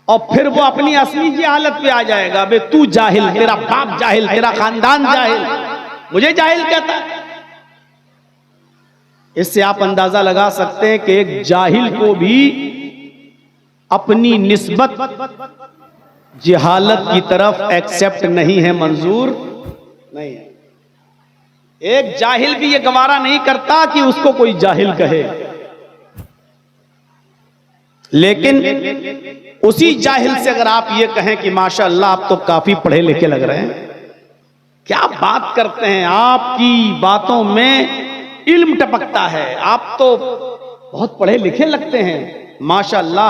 और फिर वो अपनी असली की हालत पे आ जाएगा, बे तू जाहिल, तेरा बाप जाहिल, तेरा खानदान जाहिल, मुझे जाहिल कहता। इससे आप अंदाजा लगा सकते हैं कि एक जाहिल को भी अपनी निस्बत जहालत की तरफ एक्सेप्ट नहीं है, मंजूर नहीं है। एक जाहिल भी ये गवारा नहीं करता कि उसको कोई जाहिल कहे, लेकिन उसी जाहिल से अगर आप ये कहें कि माशाअल्लाह आप तो काफी पढ़े लिखे लग रहे हैं, क्या बात करते हैं, आपकी बातों में इल्म टपकता है, आप तो बहुत पढ़े लिखे लगते हैं, माशाअल्लाह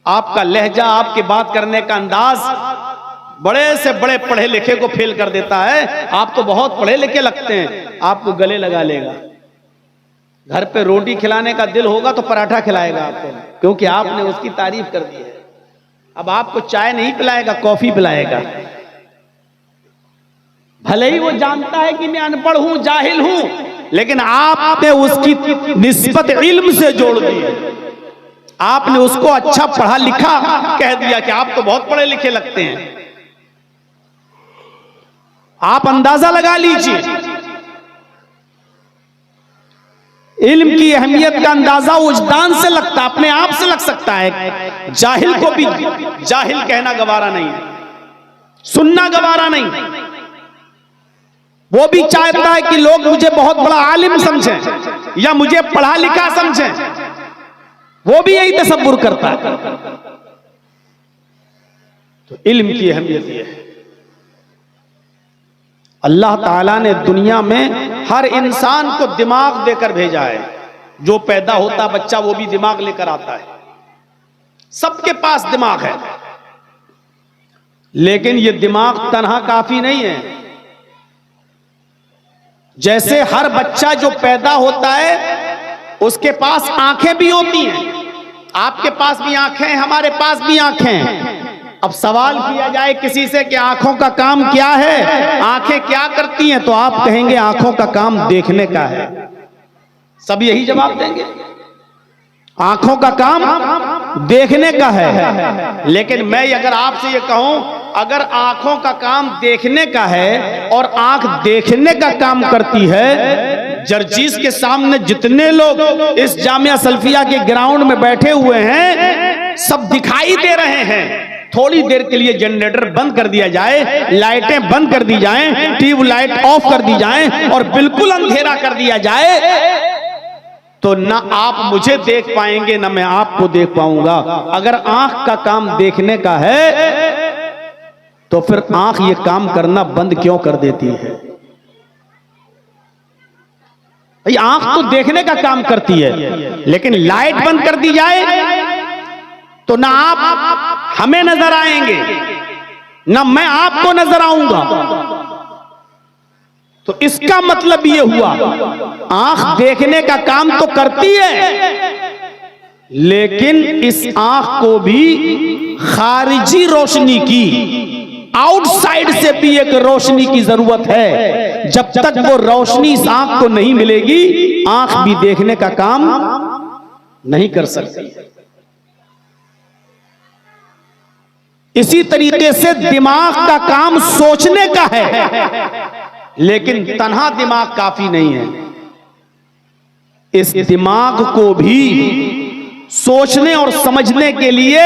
आपका लहजा, आपके बात करने का अंदाज बड़े से बड़े पढ़े लिखे को फेल कर देता है, आप तो बहुत पढ़े लिखे लगते हैं। आपको गले लगा लेगा, घर पे रोटी खिलाने का दिल होगा तो पराठा खिलाएगा आपको, क्योंकि आपने उसकी तारीफ कर दी है। अब आपको चाय नहीं पिलाएगा, कॉफी पिलाएगा। भले ही वो जानता है कि मैं अनपढ़ हूं, जाहिल हूं, लेकिन आपने उसकी निस्बत इल्म से जोड़ दी है। आपने उसको अच्छा पढ़ा लिखा कह दिया कि आप तो बहुत पढ़े लिखे लगते हैं। आप अंदाजा लगा लीजिए, इल्म की अहमियत का अंदाजा वजदान से लगता है, अपने आप से लग सकता है। जाहिल को भी जाहिल कहना गवारा नहीं है, सुनना गवारा नहीं। वो भी चाहता है कि लोग मुझे बहुत बड़ा आलिम समझें या मुझे पढ़ा लिखा समझें, वो भी यही तसव्वुर करता है। तो इल्म की अहमियत यह है। अल्लाह ताला ने दुनिया में हर इंसान को दिमाग देकर भेजा है। जो पैदा होता बच्चा वो भी दिमाग लेकर आता है, सबके पास दिमाग है, लेकिन ये दिमाग तन्हा काफी नहीं है। जैसे हर बच्चा जो पैदा होता है उसके पास आंखें भी होती हैं, आपके पास भी आंखें हैं, हमारे पास भी आंखें हैं। अब सवाल किया जाए किसी से कि आंखों का काम क्या है, आंखें क्या करती हैं, तो आप कहेंगे आंखों का काम देखने का है। सब यही जवाब देंगे, आंखों का काम देखने का है। लेकिन मैं अगर आपसे ये कहूं, अगर आंखों का काम देखने का है और आंख देखने का काम करती है, जर्जीस के सामने जितने लोग इस जामिया सल्फिया के ग्राउंड में बैठे हुए हैं सब दिखाई दे रहे हैं। थोड़ी देर के लिए जनरेटर बंद कर दिया जाए, लाइटें बंद कर दी जाएं, ट्यूबलाइट ऑफ कर दी जाएं और बिल्कुल अंधेरा कर दिया जाए, तो ना आप मुझे देख पाएंगे ना मैं आपको देख पाऊंगा। अगर आंख का काम देखने का है तो फिर आंख ये काम करना बंद क्यों कर देती है? भाई आंख तो देखने का काम करती है, लेकिन लाइट बंद कर दी जाए तो ना आप हमें नजर आएंगे ना मैं आपको नजर आऊंगा। तो इसका मतलब ये हुआ, आंख देखने का काम तो करती है, लेकिन इस आंख को भी खारिजी रोशनी की, आउटसाइड से भी एक रोशनी की जरूरत है। जब तक वो रोशनी इस आंख को नहीं मिलेगी, आंख भी देखने का काम नहीं कर सकती। इसी तरीके से दिमाग का काम सोचने का है, लेकिन तन्हा दिमाग काफी नहीं है। इस दिमाग को भी सोचने और समझने के लिए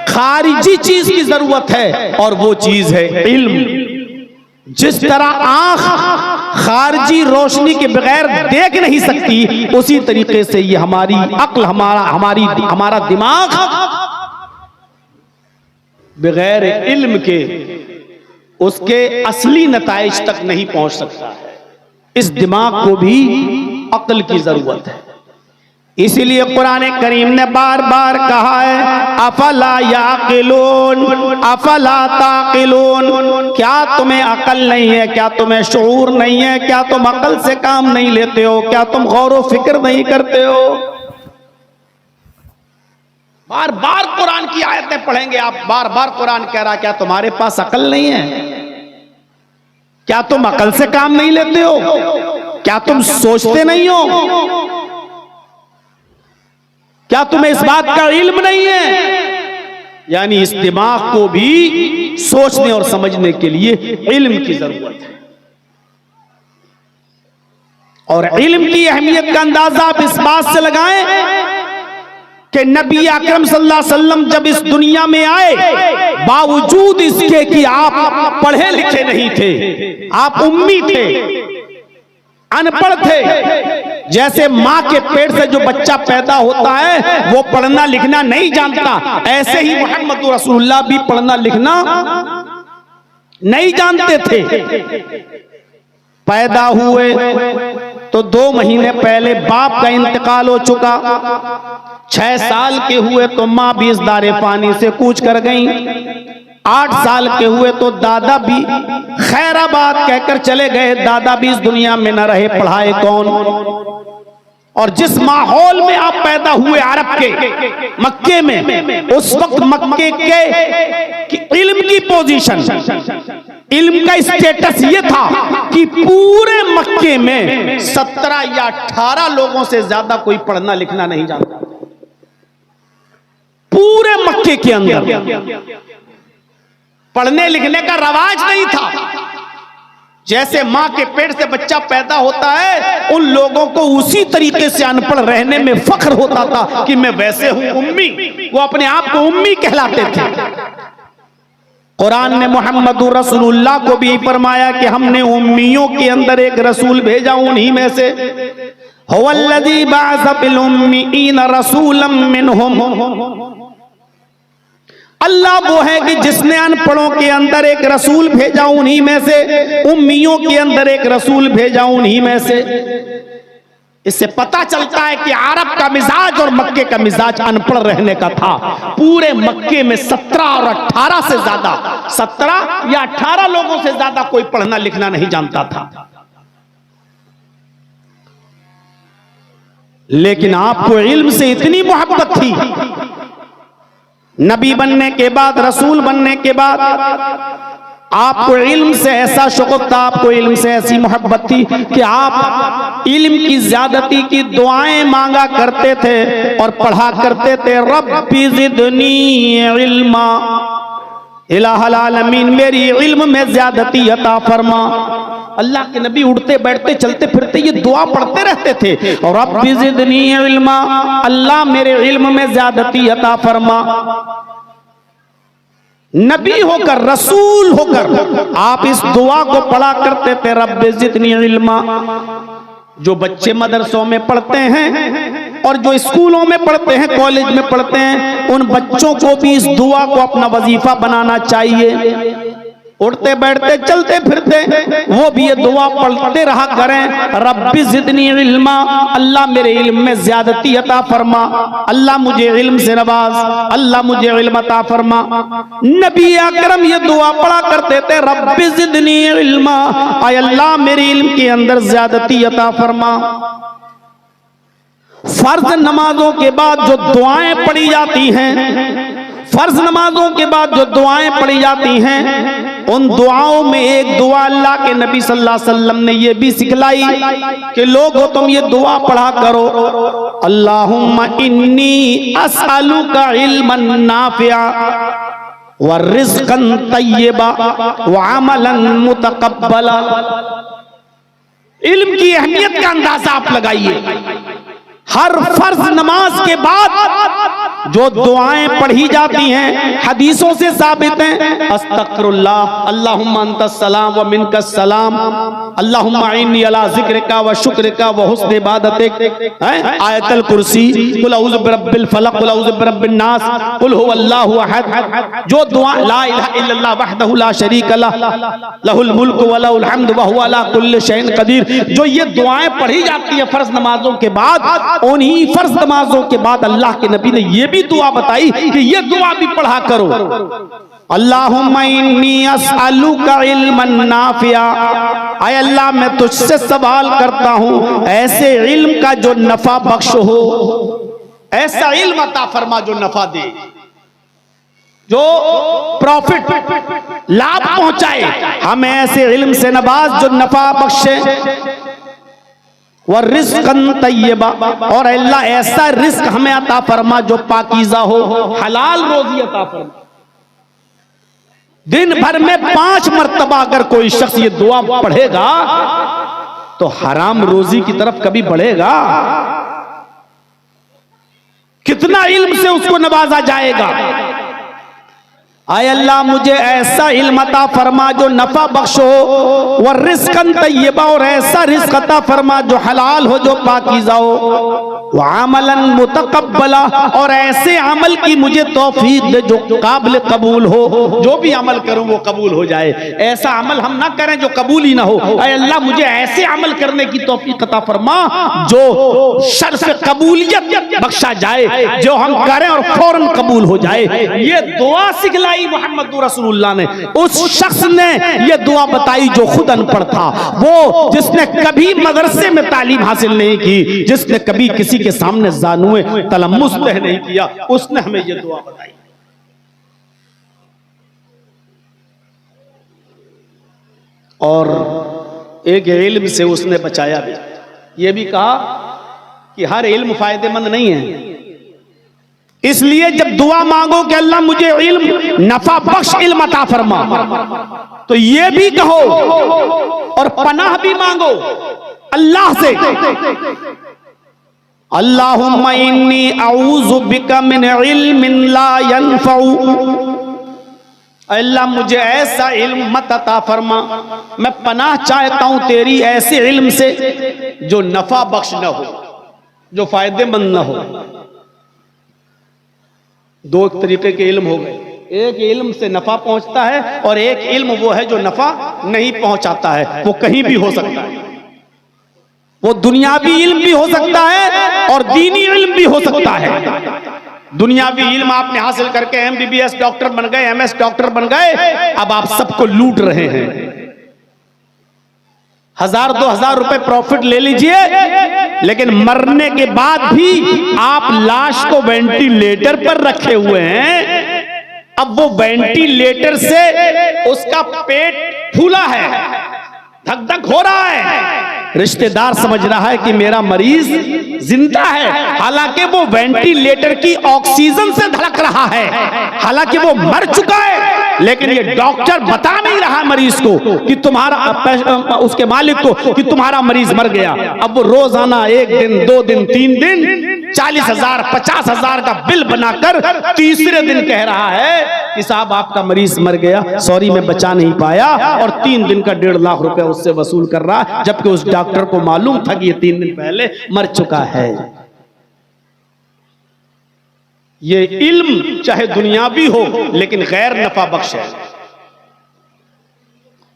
खारिजी चीज की जरूरत है, और वो चीज है इल्म। जिस तरह आंख खारिजी रोशनी के बगैर देख नहीं सकती, उसी तरीके से ये हमारी अक्ल, हमारा दिमाग बगैर इल्म के उसके असली नताइज तक नहीं पहुंच सकता है। इस दिमाग को भी अक्ल की जरूरत है। इसीलिए कुरान करीम ने बार बार कहा है, अफला याकिलून अफला ताकिलून, क्या तुम्हें अकल नहीं है, क्या तुम्हें शऊर नहीं है, क्या तुम अकल से काम नहीं लेते हो, क्या तुम गौर व फिक्र नहीं करते हो? बार बार कुरान की आयतें पढ़ेंगे आप, बार बार कुरान कह रहा, क्या तुम्हारे पास अकल नहीं है? क्या तुम अकल से काम नहीं लेते हो? क्या तुम सोचते नहीं हो? क्या तुम्हें इस बात का इल्म नहीं है? यानी इस दिमाग को भी सोचने और समझने के लिए इल्म की जरूरत है। और इल्म की अहमियत का अंदाजा आप इस बात से लगाएं कि नबी अकरम सल्लल्लाहु अलैहि वसल्लम जब इस दुनिया में आए, बावजूद इसके कि आप पढ़े लिखे नहीं थे, आप उम्मी थे, अनपढ़ थे। जैसे माँ के पेट से जो बच्चा पैदा होता है वो पढ़ना लिखना नहीं जानता, ऐसे ही मोहम्मद रसूलुल्लाह भी पढ़ना लिखना नहीं जानते थे। पैदा हुए तो 2 महीने पहले बाप का इंतकाल हो चुका। 6 साल के हुए तो माँ भी इस दारे पानी से कूच कर गई। 8 साल के हुए तो दादा भी खैराबाद कहकर चले गए, दादा भी इस दुनिया में न रहे, पढ़ाए कौन। और जिस माहौल में आप पैदा हुए अरब के मक्के में, उस वक्त मक्के के इल्म की पोजीशन, इल्म का स्टेटस ये था कि पूरे मक्के में 17 या 18 लोगों से ज्यादा कोई पढ़ना लिखना नहीं जानता। पूरे मक्के के अंदर पढ़ने लिखने का रवाज नहीं था। जैसे माँ के पेट से बच्चा पैदा होता है, उन लोगों को उसी तरीके से अनपढ़ रहने में फख्र होता था कि मैं वैसे हूं उम्मी। वो अपने आप को उम्मी कहलाते थे। कुरान ने मोहम्मद रसूलुल्लाह को भी फरमाया कि हमने उम्मियों के अंदर एक रसूल भेजा, उन्हीं में से हुवल्लज़ी बअस बिल उम्मीईन रसूलन मिनहुम। अल्लाह वो है कि जिसने अनपढ़ों के अंदर एक रसूल भेजा, उन्हीं में से, उम्मियों के अंदर एक रसूल भेजा, उन्हीं में से। इससे पता चलता है कि अरब का मिजाज और मक्के का मिजाज अनपढ़ रहने का था। पूरे मक्के में 17 और 18 से ज्यादा, 17 या 18 लोगों से ज्यादा कोई पढ़ना लिखना नहीं जानता था। लेकिन आपको इल्म से इतनी मोहब्बत थी, नबी बनने के बाद, रसूल बनने के बाद आपको इल्म से ऐसा शौक़ था, आपको इल्म से ऐसी मोहब्बत थी कि आप इल्म की ज्यादती की दुआएं मांगा करते थे और पढ़ा करते थे, रब्बी ज़िदनी इल्मा, इलाहुल आलमीन मेरी इल्म में ज्यादती अता फरमा। अल्लाह के नबी उठते बैठते चलते फिरते ये दुआ पढ़ते रहते थे, और रब्बी ज़िदनी इल्मा, अल्लाह मेरे इल्म में ज्यादती अता फरमा। नबी होकर, रसूल होकर आप इस दुआ को पढ़ा करते थे, रब्बी ज़िदनी इल्मा। जो बच्चे मदरसों में पढ़ते हैं और जो स्कूलों में पढ़ते हैं, कॉलेज में पढ़ते हैं, उन बच्चों को भी इस दुआ को अपना वजीफा बनाना चाहिए। उठते बैठते चलते फिरते वो भी ये दुआ पढ़ते रहा करें, रब्बी ज़िदनी इल्मा, अल्लाह मेरे इल्म में ज्यादती अता फरमा, अल्लाह मुझे इल्म से नवाज, अल्लाह मुझे इल्म अता फरमा। नबी अकरम ये दुआ पढ़ा करते थे, रब्बी ज़िदनी इल्मा, आय अल्लाह मेरे इल्म के अंदर ज्यादती अता फरमा। फर्ज नमाजों के बाद जो दुआएं पढ़ी जाती हैं, फर्ज नमाजों के बाद जो दुआएं पढ़ी जाती हैं, उन दुआओं में एक दुआ अल्लाह के नबी सल्लल्लाहु अलैहि वसल्लम ने ये भी सिखलाई कि लोगों तुम ये दुआ पढ़ा करो, अल्लाहुम्मा इन्नी अस्अलुका इल्मन नाफिआ व रिज़्क़न तय्यबा व अमलन मुतक़ब्बला। इल्म की अहमियत का अंदाजा आप लगाइए। हर फर्ज नमाज के बाद जो दुआएं पढ़ी जाती हैं, हदीसों से साबित हैं, अस्तगफिरुल्लाह, अल्लाहुम्मा अंतस सलाम व मिनकस सलाम, अल्लाहुम्मा इन्नी अला ज़िक्रिका व शुक्रिका व हुस्न इबादतिक, आयतुल कुर्सी, कुल औज़ु बिरब्बिल फलक, कुल औज़ु बिरब्बिन नास, कुल हुवल्लाहु अहद। जो दुआ, ला इलाहा इल्लल्लाह वहदहु ला शरीका लह, लहुल मुल्क व लहुल हम्द व हुवा अला कुल्लि शैइन कदीर, जो ये दुआएं पढ़ी जाती है फर्ज नमाजों के बाद, उन्हीं फर्ज नमाजों के बाद अल्लाह के नबी ने ये भी दुआ बताई कि ये दुआ भी पढ़ा करो, अल्लाहुम्मा इन्नी अस्अलुका इल्मन नाफिआ, आय अल्लाह मैं तुझसे सवाल करता हूं ऐसे इल्म का जो नफा बख्श हो, ऐसा इल्म अता फरमा जो नफा दे, जो प्रॉफिट, लाभ पहुंचाए। हमें ऐसे इल्म से नवाज जो नफा बख्शे, व रिज़्क़न तय्यबा, और अल्लाह ऐसा रिस्क हमें अता फरमा जो पाकीज़ा हो, हलाल रोजी अता फरमा। दिन भर में 5 मरतबा अगर कोई शख्स ये दुआ पढ़ेगा तो हराम रोजी की तरफ कभी बढ़ेगा? कितना इल्म से उसको नवाजा जाएगा। आय अल्लाह मुझे ऐसा इल्म अता फरमा जो नफा बख्श हो, व रिज़्क़न तय्यबा, और ऐसा रिज़्क़ अता फरमा जो हलाल हो, जो पाकीज़ा हो, व अमलन मुतक़ब्बला, और ऐसे अमल की मुझे तौफीक दे जो काबिल कबूल हो, जो भी अमल करूं वो कबूल हो जाए। ऐसा अमल हम ना करें जो कबूल ही ना हो। आय अल्लाह मुझे ऐसे अमल करने की तौफीक अता फरमा जो शर्फ कबूलियत बख्शा जाए, जो हम करें और फौरन कबूल हो जाए। ये दुआ सिखलाई मोहम्मद रसूलुल्लाह ने। उस शख्स ने ये दुआ बताई जो खुद अनपढ़ था, वो जिसने कभी मदरसे में तालीम हासिल नहीं की, जिसने कभी किसी के सामने जानुए तलम्मुस तह नहीं किया, उसने हमें ये दुआ बताई। और एक इल्म से उसने बचाया भी। ये भी कहा कि हर इल्म फायदेमंद नहीं है, इसलिए जब दुआ मांगो कि अल्लाह मुझे इल्म नफा बख्श इल्म अता फरमा, तो ये भी कहो और पनाह भी मांगो अल्लाह से, अल्लाहुम्मा इन्नी अऊज़ु बिका मिन इल्मिन ला यनफ़उ, अल्लाह मुझे ऐसा इल्म मत अता फरमा, मैं पनाह चाहता हूं तेरी ऐसे इल्म से जो नफा बख्श न हो, जो फायदेमंद न हो। दो तरीके के इल्म हो गए, एक इल्म से नफा पहुंचता है और एक इल्म वो है जो नफा नहीं पहुंचाता है। वो कहीं भी हो सकता है, वो दुनियावी इल्म भी हो सकता है और दीनी इल्म भी हो सकता है। दुनियावी इल्म आपने हासिल करके MBBS डॉक्टर बन गए, MS डॉक्टर बन गए, अब आप सबको लूट रहे हैं। 1000-2000 रुपए प्रॉफिट ले लीजिए, लेकिन मरने के बाद भी आप लाश को वेंटिलेटर पर रखे हुए हैं। अब वो वेंटिलेटर से उसका पेट फूला है, धक धक हो रहा है, रिश्तेदार समझ रहा है कि मेरा मरीज जिंदा है, हालांकि वो वेंटिलेटर की ऑक्सीजन से धड़क रहा है, हालांकि वो मर चुका है। लेकिन ये डॉक्टर बता नहीं रहा मरीज को कि तुम्हारा, उसके मालिक को, कि तुम्हारा मरीज मर गया। अब वो रोजाना 1 दिन 2 दिन 3 दिन 40,000 50,000 का बिल बनाकर तीसरे दिन कह रहा है कि साहब आपका मरीज मर गया, सॉरी मैं बचा नहीं पाया, और 3 दिन का 1.5 लाख रुपए उससे वसूल कर रहा है, जबकि उस डॉक्टर को मालूम था कि ये 3 दिन पहले मर चुका है। ये इल्म चाहे दुनियावी हो लेकिन गैर नफा बख्श है।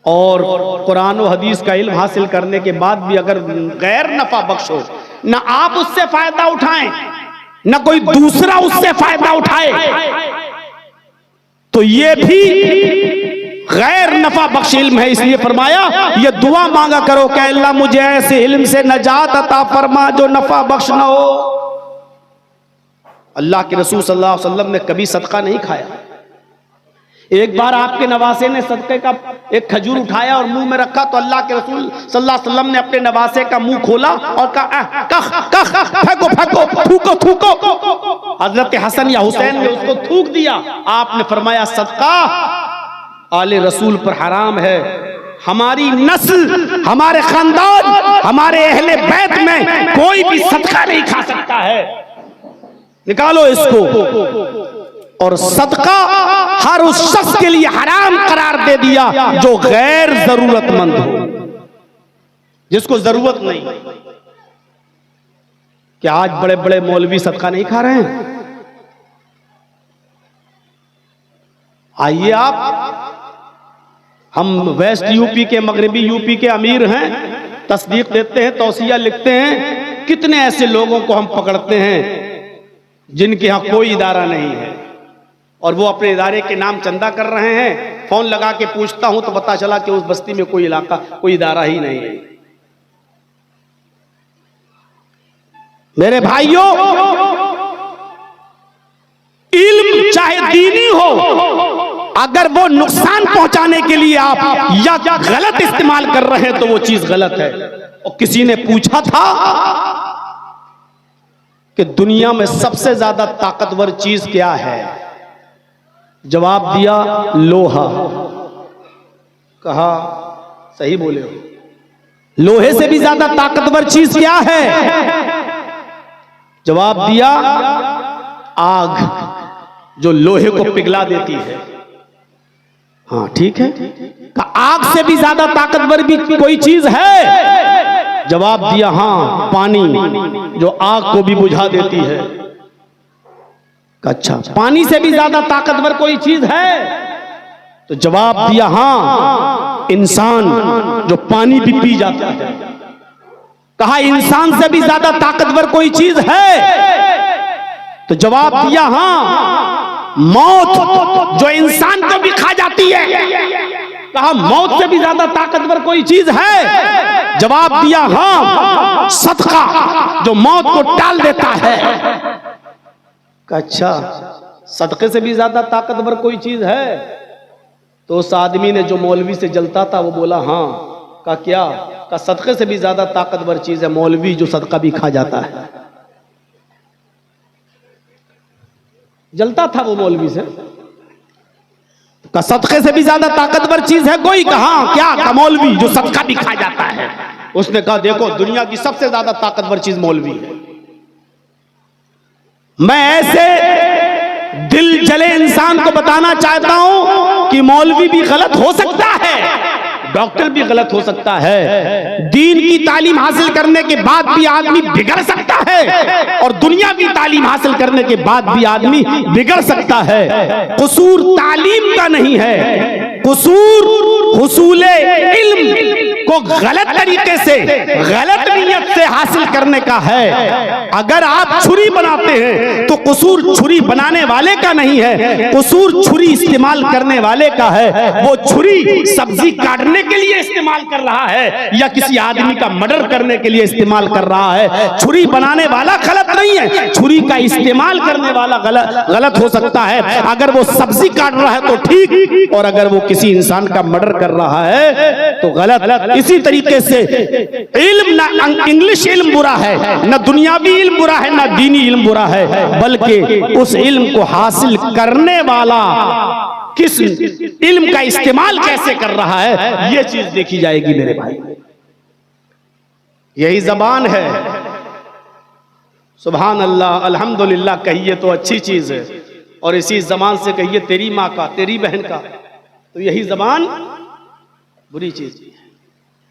और कुरान और हदीस का इल्म हासिल करने के बाद भी अगर गैर नफा बख्श हो, ना आप उससे फायदा उठाएं ना कोई दूसरा उससे फायदा उठाए, तो ये भी गैर नफा बख्श इल्म है। इसलिए फरमाया ये दुआ मांगा करो कि अल्लाह मुझे ऐसे इल्म से नजात अता फरमा जो नफा बख्श ना हो। अल्लाह के रसूल सल्लल्लाहु अलैहि वसल्लम ने कभी सदका नहीं खाया। एक बार आपके नवासे ने सदके का एक खजूर उठाया और मुंह में रखा, तो अल्लाह के रसूल सल्लल्लाहु अलैहि वसल्लम ने अपने नवासे का मुंह खोला और कहा कख कख फेंको फेंको, थूको थूको। हजरत हसन या हुसैन ने उसको थूक दिया। आपने फरमाया सदका आले रसूल पर हराम है, हमारी नस्ल, हमारे खानदान, हमारे अहले बैत में कोई भी सदका नहीं खा सकता है, निकालो इसको। और सदका हर उस शख्स के लिए हराम करार दे दिया जो गैर जरूरतमंद हो, जिसको जरूरत नहीं। क्या आज बड़े बड़े मौलवी सदका नहीं खा रहे हैं? आइए आप, हम वेस्ट यूपी के, मगरबी यूपी के अमीर हैं, तस्दीक देते हैं, तौसिया लिखते हैं। कितने ऐसे लोगों को हम पकड़ते हैं जिनके यहां कोई इदारा नहीं है और वो अपने इदारे के नाम चंदा कर रहे हैं। फोन लगा के पूछता हूं तो पता चला कि उस बस्ती में कोई इलाका, कोई इदारा ही नहीं है। मेरे भाइयों, इल्म चाहे दीनी हो, अगर वो नुकसान पहुंचाने के लिए आप या गलत इस्तेमाल कर रहे हैं तो वो चीज गलत है। और किसी ने पूछा था कि दुनिया में सबसे ज्यादा ताकतवर चीज क्या है? जवाब दिया लोहा। कहा सही बोले हो, लोहे से भी ज्यादा ताकतवर चीज क्या है? जवाब दिया, आग, जो लोहे को पिघला देती है। हाँ ठीक है। आग से भी ज्यादा ताकतवर भी कोई चीज है? जवाब दिया, हाँ, पानी, जो आग को भी बुझा देती है। अच्छा, पानी से भी ज्यादा ताकतवर कोई चीज है? तो जवाब दिया, हाँ, इंसान, जो पानी भी पी जाता है। कहा इंसान से भी ज्यादा ताकतवर कोई चीज है? तो जवाब दिया, हाँ, मौत, जो इंसान को भी खा जाती है। कहा मौत से भी ज्यादा ताकतवर कोई चीज है? जवाब दिया, हाँ, सदका, जो मौत को टाल देता है। अच्छा, सदके से भी ज्यादा ताकतवर कोई चीज है? तो उस आदमी ने जो मौलवी से जलता था वो बोला, हाँ। का क्या? का सदके से भी ज्यादा ताकतवर चीज है मौलवी, जो सदका भी खा जाता है। जलता था वो मौलवी से। का सदके से भी ज्यादा ताकतवर चीज है कोई? कहा क्या? का मौलवी, जो सदका भी खा जाता है। उसने कहा देखो, दुनिया की सबसे ज्यादा ताकतवर चीज मौलवी है। मैं ऐसे दिल जले इंसान को बताना चाहता हूं कि मौलवी भी गलत हो सकता है, डॉक्टर भी गलत हो सकता है, दीन की तालीम हासिल करने के बाद भी आदमी बिगड़ सकता है, और दुनिया की तालीम हासिल करने के बाद भी आदमी बिगड़ सकता है। कसूर तालीम का नहीं है, कसूर हुसूले इल्म को गलत तरीके से, गलत नीयत से हासिल करने का है। अगर आप छुरी बनाते हैं तो कसूर छुरी बनाने वाले का नहीं है, कसूर छुरी इस्तेमाल करने वाले का है। वो छुरी सब्जी काटने के लिए इस्तेमाल कर रहा है या किसी आदमी का मर्डर करने के लिए इस्तेमाल कर रहा है। छुरी बनाने वाला गलत नहीं है, छुरी का इस्तेमाल करने वाला गलत हो सकता है। अगर वो सब्जी काट रहा है तो ठीक, और अगर वो किसी इंसान का मर्डर कर रहा है तो गलत। इसी तरीके से इल्म, ना इंग्लिश इल्म बुरा है, ना दुनियावी इल्म बुरा है, ना दीनी इल्म बुरा है, बल्कि उस इल्म को हासिल करने वाला किस इल्म का इस्तेमाल कैसे कर रहा है, ये चीज देखी जाएगी मेरे भाई। यही जबान है। सुभान अल्लाह, अल्हम्दुलिल्लाह कहिए तो अच्छी चीज है, और इसी जबान से कहिए तेरी माँ का, तेरी बहन का, तो यही जबान बुरी चीज है।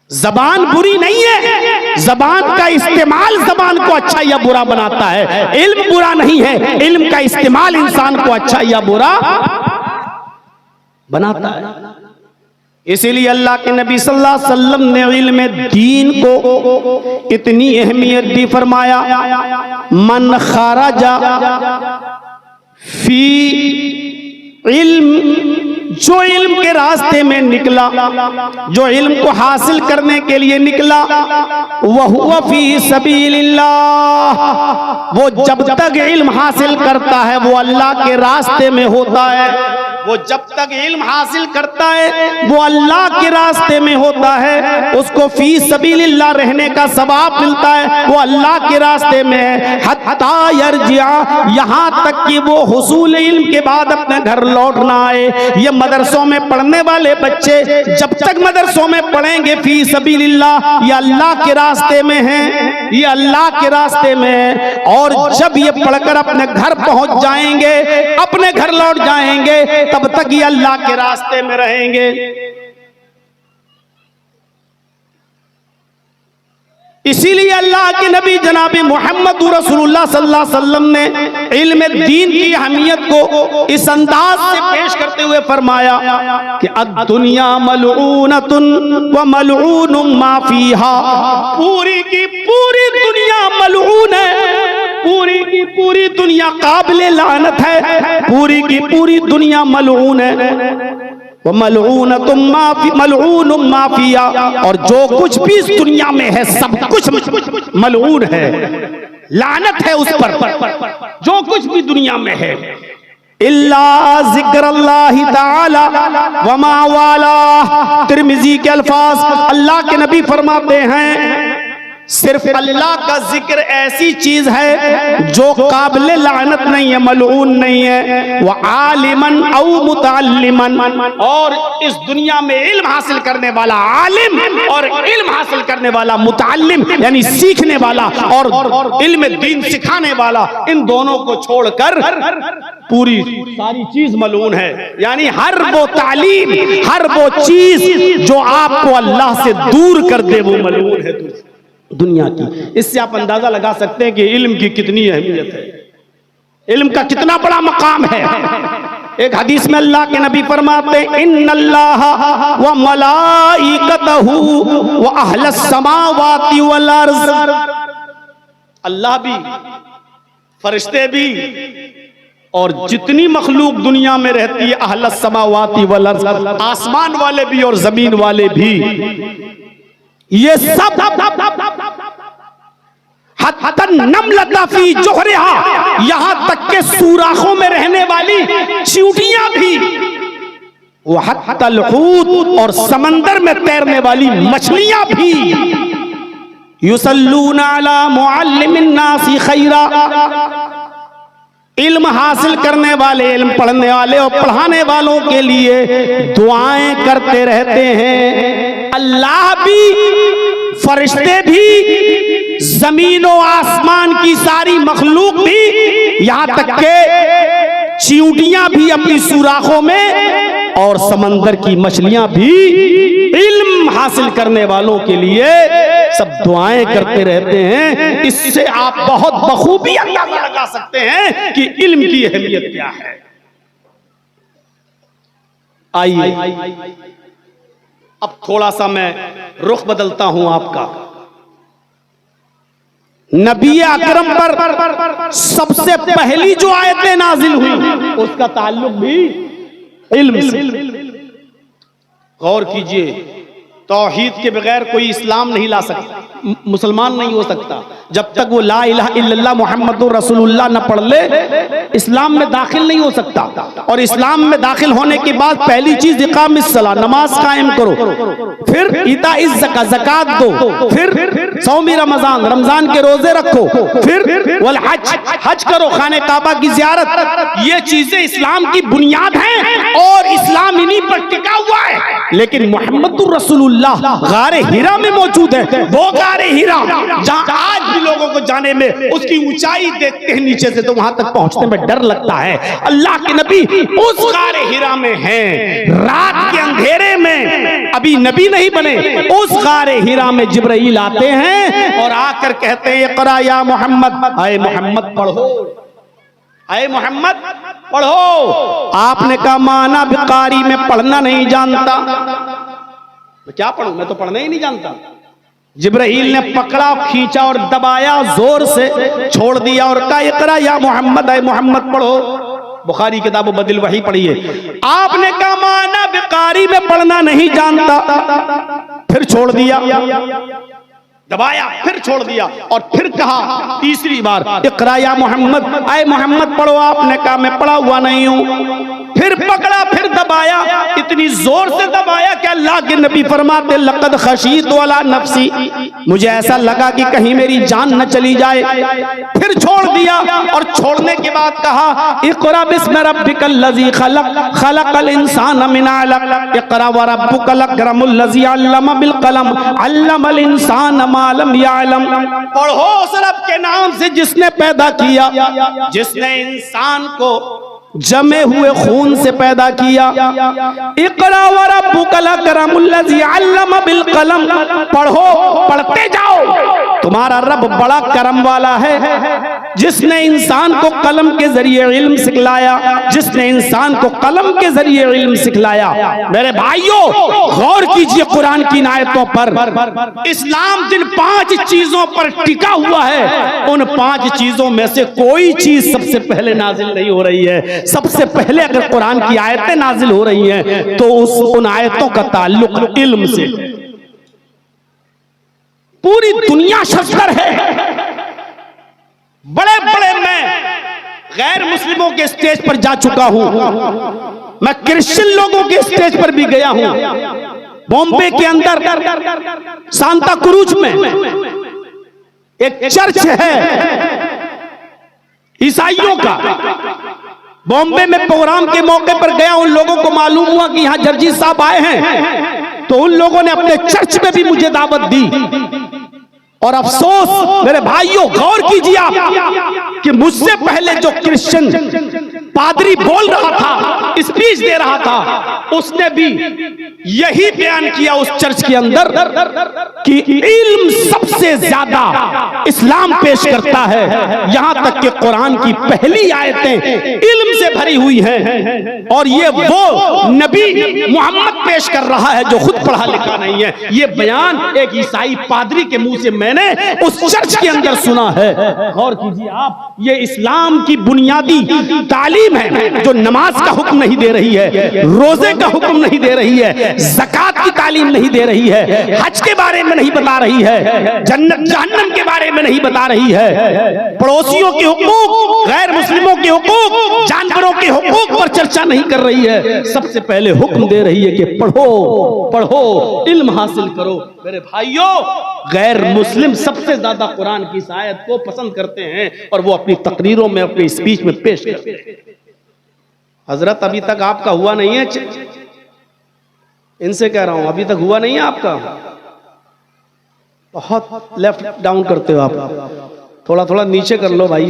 जबान बुरी नहीं है, जबान का इस्तेमाल जबान को अच्छा या बुरा बनाता है। इल्म बुरा नहीं है, इल्म का इस्तेमाल इंसान को अच्छा या बुरा बनाता है। इसीलिए अल्लाह के नबी सल्लल्लाहु अलैहि वसल्लम ने इल्म दीन को इतनी अहमियत दी, फरमाया मन खराजा फी इल्म, जो इल्म के रास्ते में निकला, जो इल्म को हासिल करने के लिए निकला, वह फी सबीलिल्लाह, वो जब तक इल्म हासिल करता है वो अल्लाह के रास्ते में होता है। वो जब तक इल्म हासिल करता है वो अल्लाह के रास्ते में होता है, उसको फी सबीलिल्लाह रहने का सवाब मिलता है, वो अल्लाह के रास्ते में है। हत्ता यरजिया, यहाँ तक कि वो हुसूल इल्म के बाद अपने घर लौट ना आए। ये मदरसों में पढ़ने वाले बच्चे जब तक मदरसों में पढ़ेंगे फी सबीलिल्लाह, ये अल्लाह के रास्ते में है, ये अल्लाह के रास्ते में है, और जब ये पढ़कर अपने घर पहुंच जाएंगे, अपने घर लौट जाएंगे, तब तक ये अल्लाह के रास्ते में रहेंगे। इसीलिए अल्लाह के नबी जनाब मोहम्मद रसूलुल्लाह सल्लल्लाहु अलैहि वसल्लम ने इल्म दीन की अहमियत को इस अंदाज से पेश करते हुए फरमाया कि अद-दुनिया मलऊनतुन व मलऊनुम मा फीहा, पूरी की पूरी दुनिया मलऊन है, पूरी की पूरी दुनिया काबिले लानत है, पूरी की पूरी दुनिया मलऊन है। वो मलऊनतुम माफिया, और जो कुछ भी इस दुनिया में है सब कुछ मलऊन है, लानत है उस पर, जो कुछ भी दुनिया में है। इल्ला ज़िक्रुल्लाहि ताला व मा वाला, तिर्मिज़ी के अल्फाज, अल्लाह के नबी फरमाते हैं सिर्फ अल्लाह का जिक्र ऐसी चीज है जो काबिल लानत नहीं है, मलऊन नहीं है। वह आलिमन औ मुतअल्लिमन, और इस दुनिया में इल्म हासिल करने वाला आलिम और इल्म हासिल करने वाला मुतअल्लिम यानी सीखने वाला और इल्म दीन सिखाने वाला, इन दोनों को छोड़कर पूरी सारी चीज मलऊन है। यानी हर वो तालीम, हर वो चीज जो आपको अल्लाह से दूर कर दे वो मलऊन है दुनिया की। इससे आप अंदाजा लगा सकते हैं कि इल्म की कितनी अहमियत है, इल्म का कितना बड़ा मकाम है। एक हदीस में अल्लाह के नबी फरमाते हैं, इन्नल्लाह व मलाइकतहू व अहलस समावाति वल अर्ज़, अल्लाह भी, फरिश्ते भी और जितनी मखलूक दुनिया में रहती है, अहलस समावाति वल अर्ज़, आसमान वाले भी और जमीन वाले भी, ये सब हत्तन नमलता फी जोहरिहा, यहां तक के सुराखों में रहने वाली चींटियां भी, वो हत्तल हूत और समंदर में तैरने वाली मछलियां भी, युसल्लूना अला मुअल्लिमिन नासी खैरा, इल्म हासिल करने वाले, इल्म पढ़ने वाले और पढ़ाने वालों के लिए दुआएं करते रहते हैं। अल्लाह भी, फरिश्ते भी, जमीन और आसमान की सारी मखलूक भी, यहां तक के चींटियां भी अपनी सुराखों में और समंदर की मछलियां भी इल्म हासिल करने वालों के लिए सब दुआएं करते रहते हैं। इससे आप बहुत बखूबी अंदाजा लगा सकते हैं कि इल्म की अहमियत क्या है। आइए अब थोड़ा सा मैं रुख बदलता हूं आपका। नबी अकरम पर सबसे पहली जो आयतें नाजिल हुई उसका ताल्लुक भी इल्म से। गौर कीजिए, तौहीद के बगैर कोई इस्लाम नहीं ला सकता, मुसलमान नहीं हो सकता जब तक वो ला इलाहा इल्लल्लाह मुहम्मदुर रसूलुल्लाह न पढ़ ले, इस्लाम में दाखिल नहीं हो सकता। और इस्लाम में दाखिल होने के बाद पहली चीज इकामिस सला, नमाज कायम करो, फिर इताइज ज़कात, ज़कात दो, फिर सौमी रमजान, रमजान के रोजे रखो, फिर वल हज, हज करो, खाने काबा की ज़ियारत। ये चीजें इस्लाम की बुनियाद हैं और इस्लाम इन्हीं पर टिका हुआ है। लेकिन मुहम्मदुर रसूलुल्लाह गारे हिरा में मौजूद है, वो गारे हिरा जहां आज भी लोगों को जाने में उसकी ऊंचाई देखते हैं नीचे से तो वहां तक पहुंचने में डर लगता है। अल्लाह के नबी उस गारे हिरा में हैं, रात के अंधेरे में, अभी नबी नहीं बने, उस गारे हिरा में जिब्राइल आते हैं और आकर कहते हैं इक़रा या मोहम्मद, आए मोहम्मद पढ़ो, आए मोहम्मद पढ़ो। आपने कहा माना बिकारी में पढ़ना नहीं जानता, क्या पढ़ूं, मैं तो पढ़ना ही नहीं जानता। जिब्राइल ने पकड़ा, खींचा और दबाया, जोर से छोड़ दिया और कहा इक़रा या मोहम्मद, आए मोहम्मद पढ़ो। बुखारी किताब बदिल वही पढ़िए। आपने कहा माना बिकारी में पढ़ना नहीं जानता, फिर छोड़ दिया, दबाया, फिर छोड़ दिया और फिर कहा तीसरी बार इक़रा या मोहम्मद, आए मोहम्मद पढ़ो। आपने कहा मैं पढ़ा हुआ नहीं हूं। फिर पकड़ा, फिर दबाया, इतनी जोर से दबाया कि अल्लाह के नबी फरमाते लक़द खशीतु अला नफ्सी, मुझे ऐसा लगा कि कहीं मेरी जान न चली जाए। फिर छोड़ दिया और छोड़ने के बाद कहा इक़रा बिस्मि रब्बिकल लज़ी खलक़, खलक़ल इंसान मिन अलक़, इक़रा व रब्बुकल अकरमुल लज़ी अल्लम बिल कलम, अल्लमल इंसान मा लम यअलम। पढ़ो उस रब के नाम से जिसने पैदा किया, जिसने इंसान को जमे हुए खून से पैदा किया। इक़रा व रब्बुकल अकरमुल लज़ी अल्लम बिल कलम, पढ़ो, पढ़ते जाओ, तुम्हारा रब बड़ा करम वाला है जिसने इंसान को कलम के जरिए इल्म सिखलाया, जिसने इंसान को कलम के जरिए इल्म सिखलाया। मेरे भाइयों गौर कीजिए कुरान की आयतों पर। इस्लाम जिन 5 चीजों पर टिका हुआ है, उन 5 चीजों में से कोई चीज सबसे पहले नाजिल नहीं हो रही है। सबसे पहले अगर कुरान की आयतें नाजिल हो रही हैं तो उन आयतों का ताल्लुक इल्म से। पूरी दुनिया शस्त्र है, बड़े बड़े, मैं गैर मुस्लिमों के स्टेज पर जा चुका हूं, मैं क्रिश्चियन लोगों के स्टेज पर भी गया हूं। बॉम्बे के अंदर सांता क्रूज में एक चर्च है ईसाइयों का। बॉम्बे में प्रोग्राम के मौके पर गया, उन लोगों को मालूम हुआ कि यहां जर्जी साहब आए हैं, तो उन लोगों ने अपने चर्च में भी मुझे दावत दी। और अफसोस मेरे भाइयों, गौर कीजिए आप कि मुझसे पहले जो क्रिश्चियन पादरी बोल रहा था, स्पीच दे रहा था, उसने भी यही बयान किया उस चर्च के अंदर कि इल्म सबसे ज्यादा इस्लाम पेश करता है। यहां तक कि कुरान की पहली आयतें इल्म से भरी हुई हैं, और ये वो नबी मोहम्मद पेश कर रहा है जो खुद पढ़ा लिखा नहीं है। ये बयान एक ईसाई पादरी के मुंह से मैंने उस चर्च के अंदर सुना है। गौर कीजिए आप, ये इस्लाम की बुनियादी तालीम है जो नमाज का हुक्म नहीं दे रही है, रोजे का हुक्म नहीं दे रही है, ज़कात की तालीम नहीं दे रही है, हज के बारे में नहीं बता रही है, जन्नत जहन्नम के बारे में नहीं बता रही है, पड़ोसियों के हुकूक, गैर मुस्लिमों के हुकूक, जानवरों के हुकूक पर चर्चा नहीं कर रही है। सबसे पहले हुक्म दे रही है कि पढ़ो पढ़ो, इल्म हासिल करो। मेरे भाइयों, गैर मुस्लिम सबसे ज्यादा कुरान की इस आयत को पसंद करते हैं और वो अपनी तकरीरों में, अपनी स्पीच में पेश करते हैं। हजरत, अभी तक आपका हुआ नहीं है, इनसे कह रहा हूं, अभी तक हुआ नहीं है आपका। बहुत लेफ्ट डाउन करते हो आप, थोड़ा थोड़ा नीचे कर लो भाई,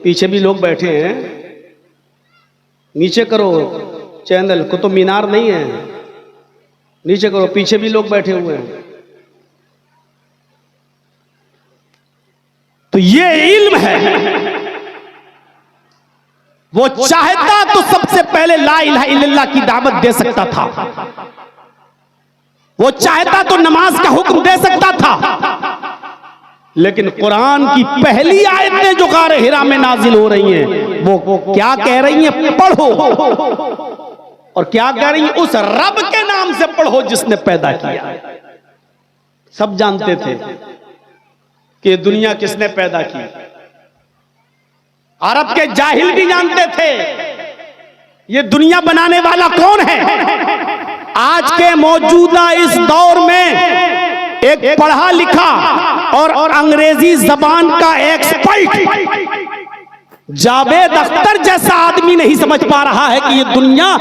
पीछे भी लोग बैठे हैं, नीचे करो चैनल को, तो मीनार नहीं है, नीचे करो, पीछे भी लोग बैठे हुए हैं। तो ये इल्म है। वो चाहता तो सबसे पहले ला इलाहा इल्लल्लाह की दावत दे सकता था, वो चाहता तो नमाज का हुक्म दे सकता था, लेकिन कुरान की पहली आयतें जो गारे हिरा में नाजिल हो रही हैं, वो क्या कह रही हैं? पढ़ो। और क्या कह रही हैं? उस रब के नाम से पढ़ो जिसने पैदा किया। सब जानते थे कि दुनिया किसने पैदा की, अरब के जाहिल भी जानते थे ये दुनिया बनाने वाला कौन है। आज के मौजूदा इस दौर में एक पढ़ा लिखा और अंग्रेजी जबान का एक्सपर्ट जावेद अख्तर जैसा आदमी नहीं समझ पा रहा है कि ये दुनिया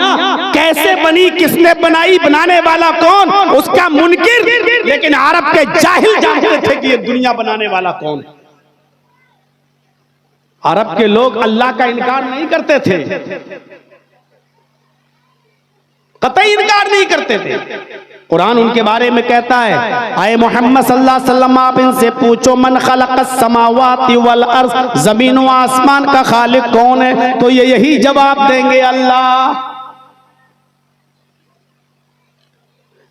कैसे बनी, किसने बनाई, बनाने वाला कौन, उसका मुनकिर। लेकिन अरब के जाहिल जानते थे कि ये दुनिया बनाने वाला कौन है। अरब के लोग अल्लाह का इनकार नहीं करते थे, कतई इनकार नहीं करते थे। कुरान उनके बारे में कहता है, आए मोहम्मद सल्लल्लाहु अलैहि वसल्लम, आप इनसे पूछो मन खलक़स समावाति वल अर्ज़, जमीन व आसमान का खालिक कौन है, तो ये यही जवाब देंगे अल्लाह।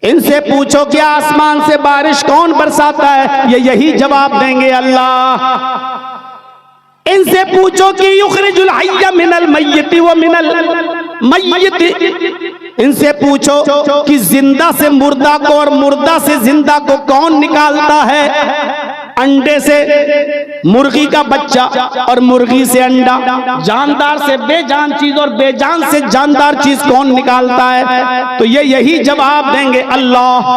इनसे पूछो कि आसमान से बारिश कौन बरसाता है, ये यही जवाब देंगे अल्लाह। इनसे पूछो कि युखरिजुल हय्य मिनल मय्यति व मिनल मय्यति, इनसे पूछो कि जिंदा से मुर्दा को और मुर्दा से जिंदा को कौन निकालता है, अंडे से मुर्गी का बच्चा और मुर्गी से अंडा, जानदार से बेजान चीज और बेजान से जानदार चीज कौन निकालता है, तो ये यही जवाब देंगे अल्लाह।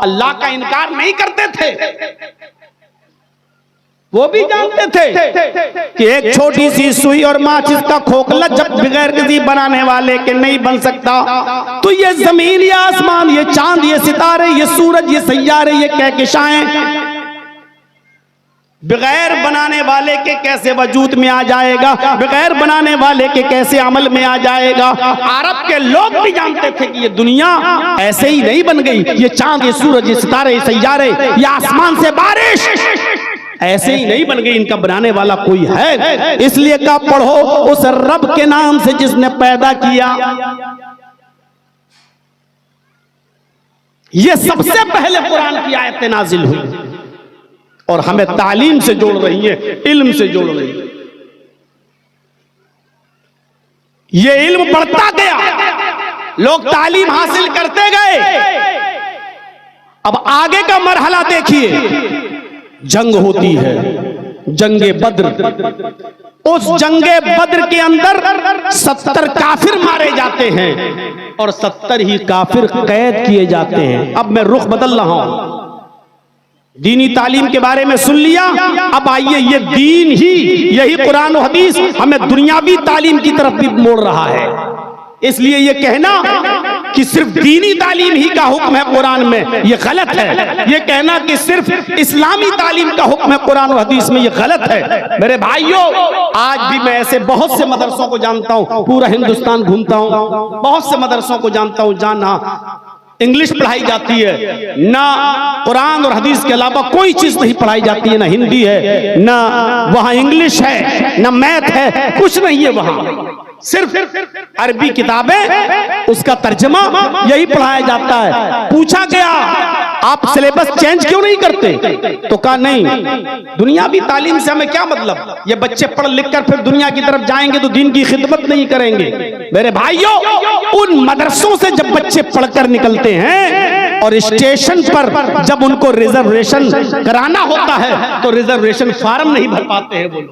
अल्लाह का इनकार नहीं करते थे, वो भी जानते थे कि एक छोटी सी सुई और माचिस का खोखला जब बगैर किसी बनाने वाले के नहीं बन सकता, तो ये जमीन, ये आसमान, ये चांद, ये सितारे, ये सूरज, ये सैयारे, ये कहकशाएं बगैर बनाने वाले के कैसे वजूद में आ जाएगा, बगैर बनाने वाले के कैसे अमल में आ जाएगा। अरब के लोग भी जानते थे कि ये दुनिया ऐसे ही नहीं बन गई, ये चांद, ये सूरज, ये सितारे, ये सैयारे, ये आसमान से बारिश ऐसे ही नहीं बन गई, इनका बनाने वाला कोई है। इसलिए कहा पढ़ो उस रब के नाम से जिसने पैदा किया। ये सबसे पहले कुरान की आयतें नाजिल हुई और हमें तालीम से जोड़ रही है, इल्म से जोड़ रही है। ये इल्म बढ़ता गया, लोग तालीम हासिल करते गए। अब आगे का मरहला देखिए, जंग होती है, जंगे बद्र। उस जंगे बद्र के अंदर 70 काफिर मारे जाते हैं और 70 ही काफिर कैद किए जाते हैं। अब मैं रुख बदल रहा हूं, दीनी तालीम के बारे में सुन लिया, अब आइए ये दीन ही, यही कुरान और हदीस हमें दुनियावी तालीम की तरफ भी मोड़ रहा है। इसलिए ये कहना कि सिर्फ दीनी तालीम ही का हुक्म है कुरान में, ये गलत है। ये कहना कि सिर्फ इस्लामी तालीम का हुक्म है कुरान और हदीस में, ये गलत है। मेरे भाइयों, आज भी मैं ऐसे बहुत से मदरसों को जानता हूं, पूरा हिंदुस्तान घूमता हूं, बहुत से मदरसों को जानता हूं जहां इंग्लिश पढ़ाई जाती है, ना कुरान और हदीस के अलावा कोई चीज नहीं पढ़ाई जाती है, ना हिंदी है, ना वहां इंग्लिश है, ना मैथ है, कुछ नहीं है वहां। सिर्फ अरबी किताबें, उसका तर्जमा, यही पढ़ाया जाता है। पूछा गया आप सिलेबस चेंज क्यों नहीं करते, तो कहा नहीं, दुनियावी तालीम से हमें क्या मतलब, ये बच्चे पढ़ लिख कर फिर दुनिया की तरफ जाएंगे तो दीन की खिदमत नहीं करेंगे। मेरे भाइयों, उन मदरसों से जब बच्चे पढ़कर निकलते हैं और स्टेशन पर जब उनको रिजर्वेशन कराना होता है तो रिजर्वेशन फार्म नहीं भर पाते हैं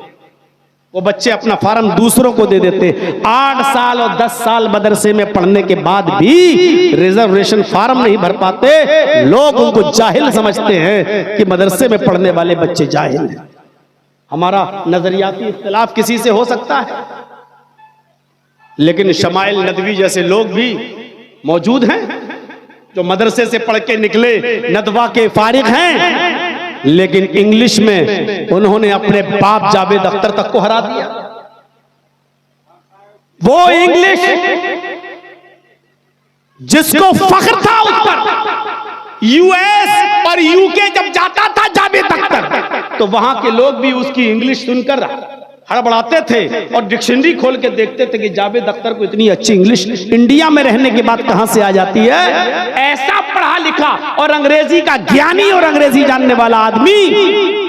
वो बच्चे अपना फार्म दूसरों को दे देते। 8 साल और 10 साल मदरसे में पढ़ने के बाद भी रिजर्वेशन फार्म नहीं भर पाते। लोग उनको जाहिल समझते हैं कि मदरसे में पढ़ने वाले बच्चे जाहिल हैं। हमारा नजरियाती इख्तिलाफ किसी से हो सकता है, लेकिन शमाइल नदवी जैसे लोग भी मौजूद हैं जो मदरसे से पढ़ के निकले, नदवा के फारिग हैं, लेकिन इंग्लिश में उन्होंने अपने बाप जावेद अख्तर तक को हरा दिया। वो इंग्लिश जिसको फख्र था उस पर, यूएस और यूके जब जाता था जावेद अख्तर, तो वहां के लोग भी उसकी इंग्लिश सुनकर हड़बड़ाते थे और डिक्शनरी खोल के देखते थे कि जावेद अख्तर को इतनी अच्छी इंग्लिश इंडिया में रहने के बाद कहां से आ जाती है। ऐसा पढ़ा लिखा और अंग्रेजी का ज्ञानी और अंग्रेजी जानने वाला आदमी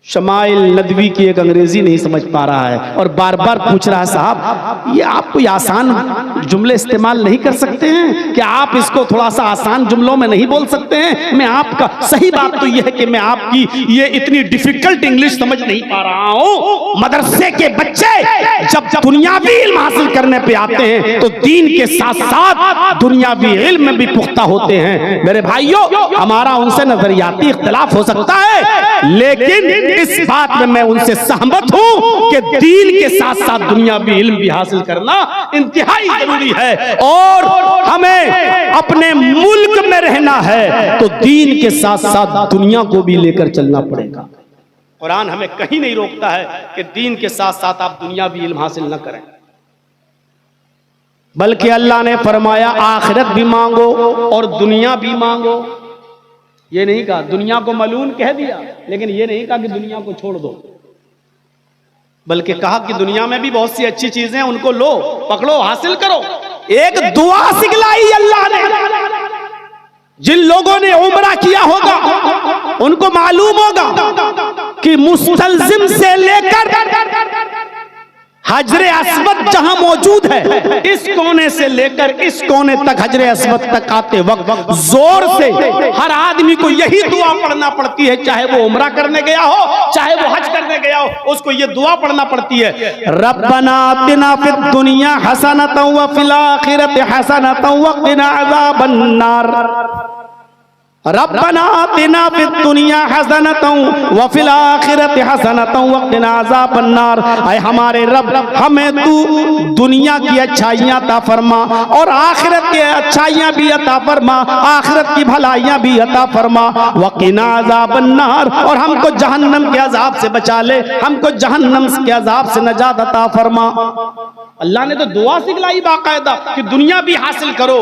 शमाइल नदवी की एक अंग्रेजी नहीं समझ पा रहा है और बार बार पूछ रहा है, साहब ये आप कोई आसान जुमले इस्तेमाल नहीं कर सकते हैं क्या, आप इसको थोड़ा सा आसान जुमलों में नहीं बोल सकते हैं। मैं आपका सही बात तो यह है कि मैं आपकी ये इतनी डिफिकल्ट इंग्लिश समझ नहीं पा रहा हूं। मदरसे के बच्चे जब दुनियावी इल्म हासिल करने पे आते हैं तो दीन के साथ साथ दुनियावी इल्म में भी पुख्ता होते हैं। मेरे भाइयों, हमारा उनसे नजरियाती इख्तिलाफ हो सकता है, लेकिन इस बात में मैं उनसे सहमत हूं कि दीन के साथ साथ दुनियावी इल्म भी हासिल करना इंतहाई जरूरी है। और हमें अपने मुल्क में रहना है तो दीन के साथ साथ दुनिया को भी लेकर चलना पड़ेगा। कुरान हमें कहीं नहीं रोकता है कि दीन के साथ साथ आप दुनियावी इल्म हासिल न करें, बल्कि अल्लाह ने फरमाया आखिरत भी मांगो और दुनिया भी मांगो। ये नहीं कहा, दुनिया को मलून कह दिया, लेकिन ये नहीं कहा कि दुनिया को छोड़ दो, बल्कि कहा कि दुनिया में भी बहुत सी अच्छी चीजें हैं, उनको लो, पकड़ो, हासिल करो। एक दुआ सिखलाई अल्लाह ने। जिन लोगों ने उम्रा किया होगा उनको मालूम होगा कि मुस्तलजिम से लेकर हजरे अस्वद जहां मौजूद है, इस कोने से लेकर इस कोने तक हजरे अस्वद तक आते वक्त जोर से हर आदमी को यही दुआ पढ़ना पड़ती है, चाहे वो उम्रा करने गया हो, चाहे वो हज करने गया हो, उसको ये दुआ पढ़ना पड़ती है, रब्बना आतिना फिद दुनिया हसनतन व फिल आखिरति हसनतन व क़िना अज़ाबन नार। रब्बना आतिना फिद दुनिया हसनतन व फिल आखिरति हसनतन व क़िना अज़ाबन नार। ऐ हमारे रब, हमें तू दुनिया की अच्छाइयां अता फरमा और आखिरत की अच्छाइयां भी अता फरमा, आखिरत की भलाइयां भी अता फरमा, व क़िना अज़ाबन नार, और हमको जहन्नम के अजाब से बचा ले, हमको जहन्नम के अजाब से नजात अता फरमा। अल्लाह ने तो दुआ सिखलाई बाकायदा कि दुनिया भी हासिल करो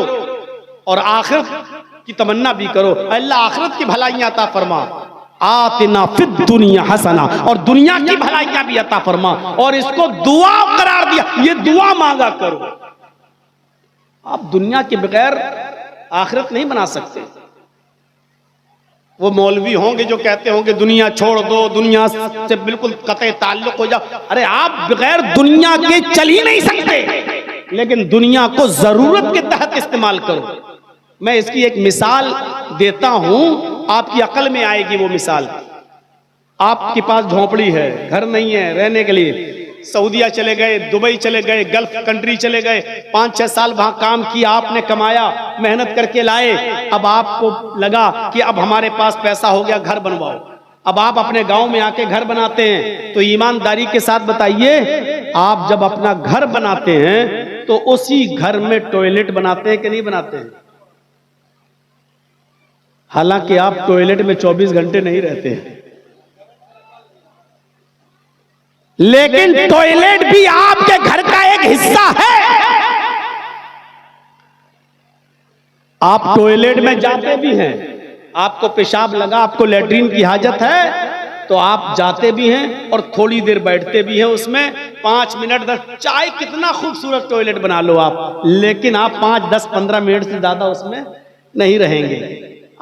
और आखिरत की तमन्ना भी करो। अल्लाह आखिरत की भलाइयां अता फरमा, आतिना फिद दुनिया हसना, और दुनिया की भलाइयां भी अता फरमा, और इसको दुआ करार दिया, ये दुआ मांगा करो। आप दुनिया के बगैर आखिरत नहीं बना सकते। वो मौलवी होंगे जो कहते होंगे दुनिया छोड़ दो, दुनिया से बिल्कुल कतई ताल्लुक हो जाओ। अरे आप बगैर दुनिया के चल ही नहीं सकते, लेकिन दुनिया को जरूरत के तहत इस्तेमाल करो। मैं इसकी एक मिसाल देता हूं, आपकी अकल में आएगी वो मिसाल। आपके पास झोपड़ी है, घर नहीं है रहने के लिए, सऊदिया चले गए, दुबई चले गए, गल्फ कंट्री चले गए, 5-6 साल वहां काम किया, आपने कमाया, मेहनत करके लाए। अब आपको लगा कि अब हमारे पास पैसा हो गया, घर बनवाओ। अब आप अपने गांव में आके घर बनाते हैं, तो ईमानदारी के साथ बताइए, आप जब अपना घर बनाते हैं तो उसी घर में टॉयलेट बनाते हैं कि नहीं बनाते हैं? हालांकि आप टॉयलेट में 24 घंटे नहीं रहते हैं, लेकिन टॉयलेट भी आपके घर का एक हिस्सा है। आप टॉयलेट में जाते भी हैं, आपको पेशाब लगा, आपको लेटरिन की हाजत है तो आप जाते भी हैं और थोड़ी देर बैठते भी हैं उसमें, 5 मिनट 10, चाहे कितना खूबसूरत टॉयलेट बना लो आप, लेकिन आप 5, 10, 15 मिनट से ज्यादा उसमें नहीं रहेंगे।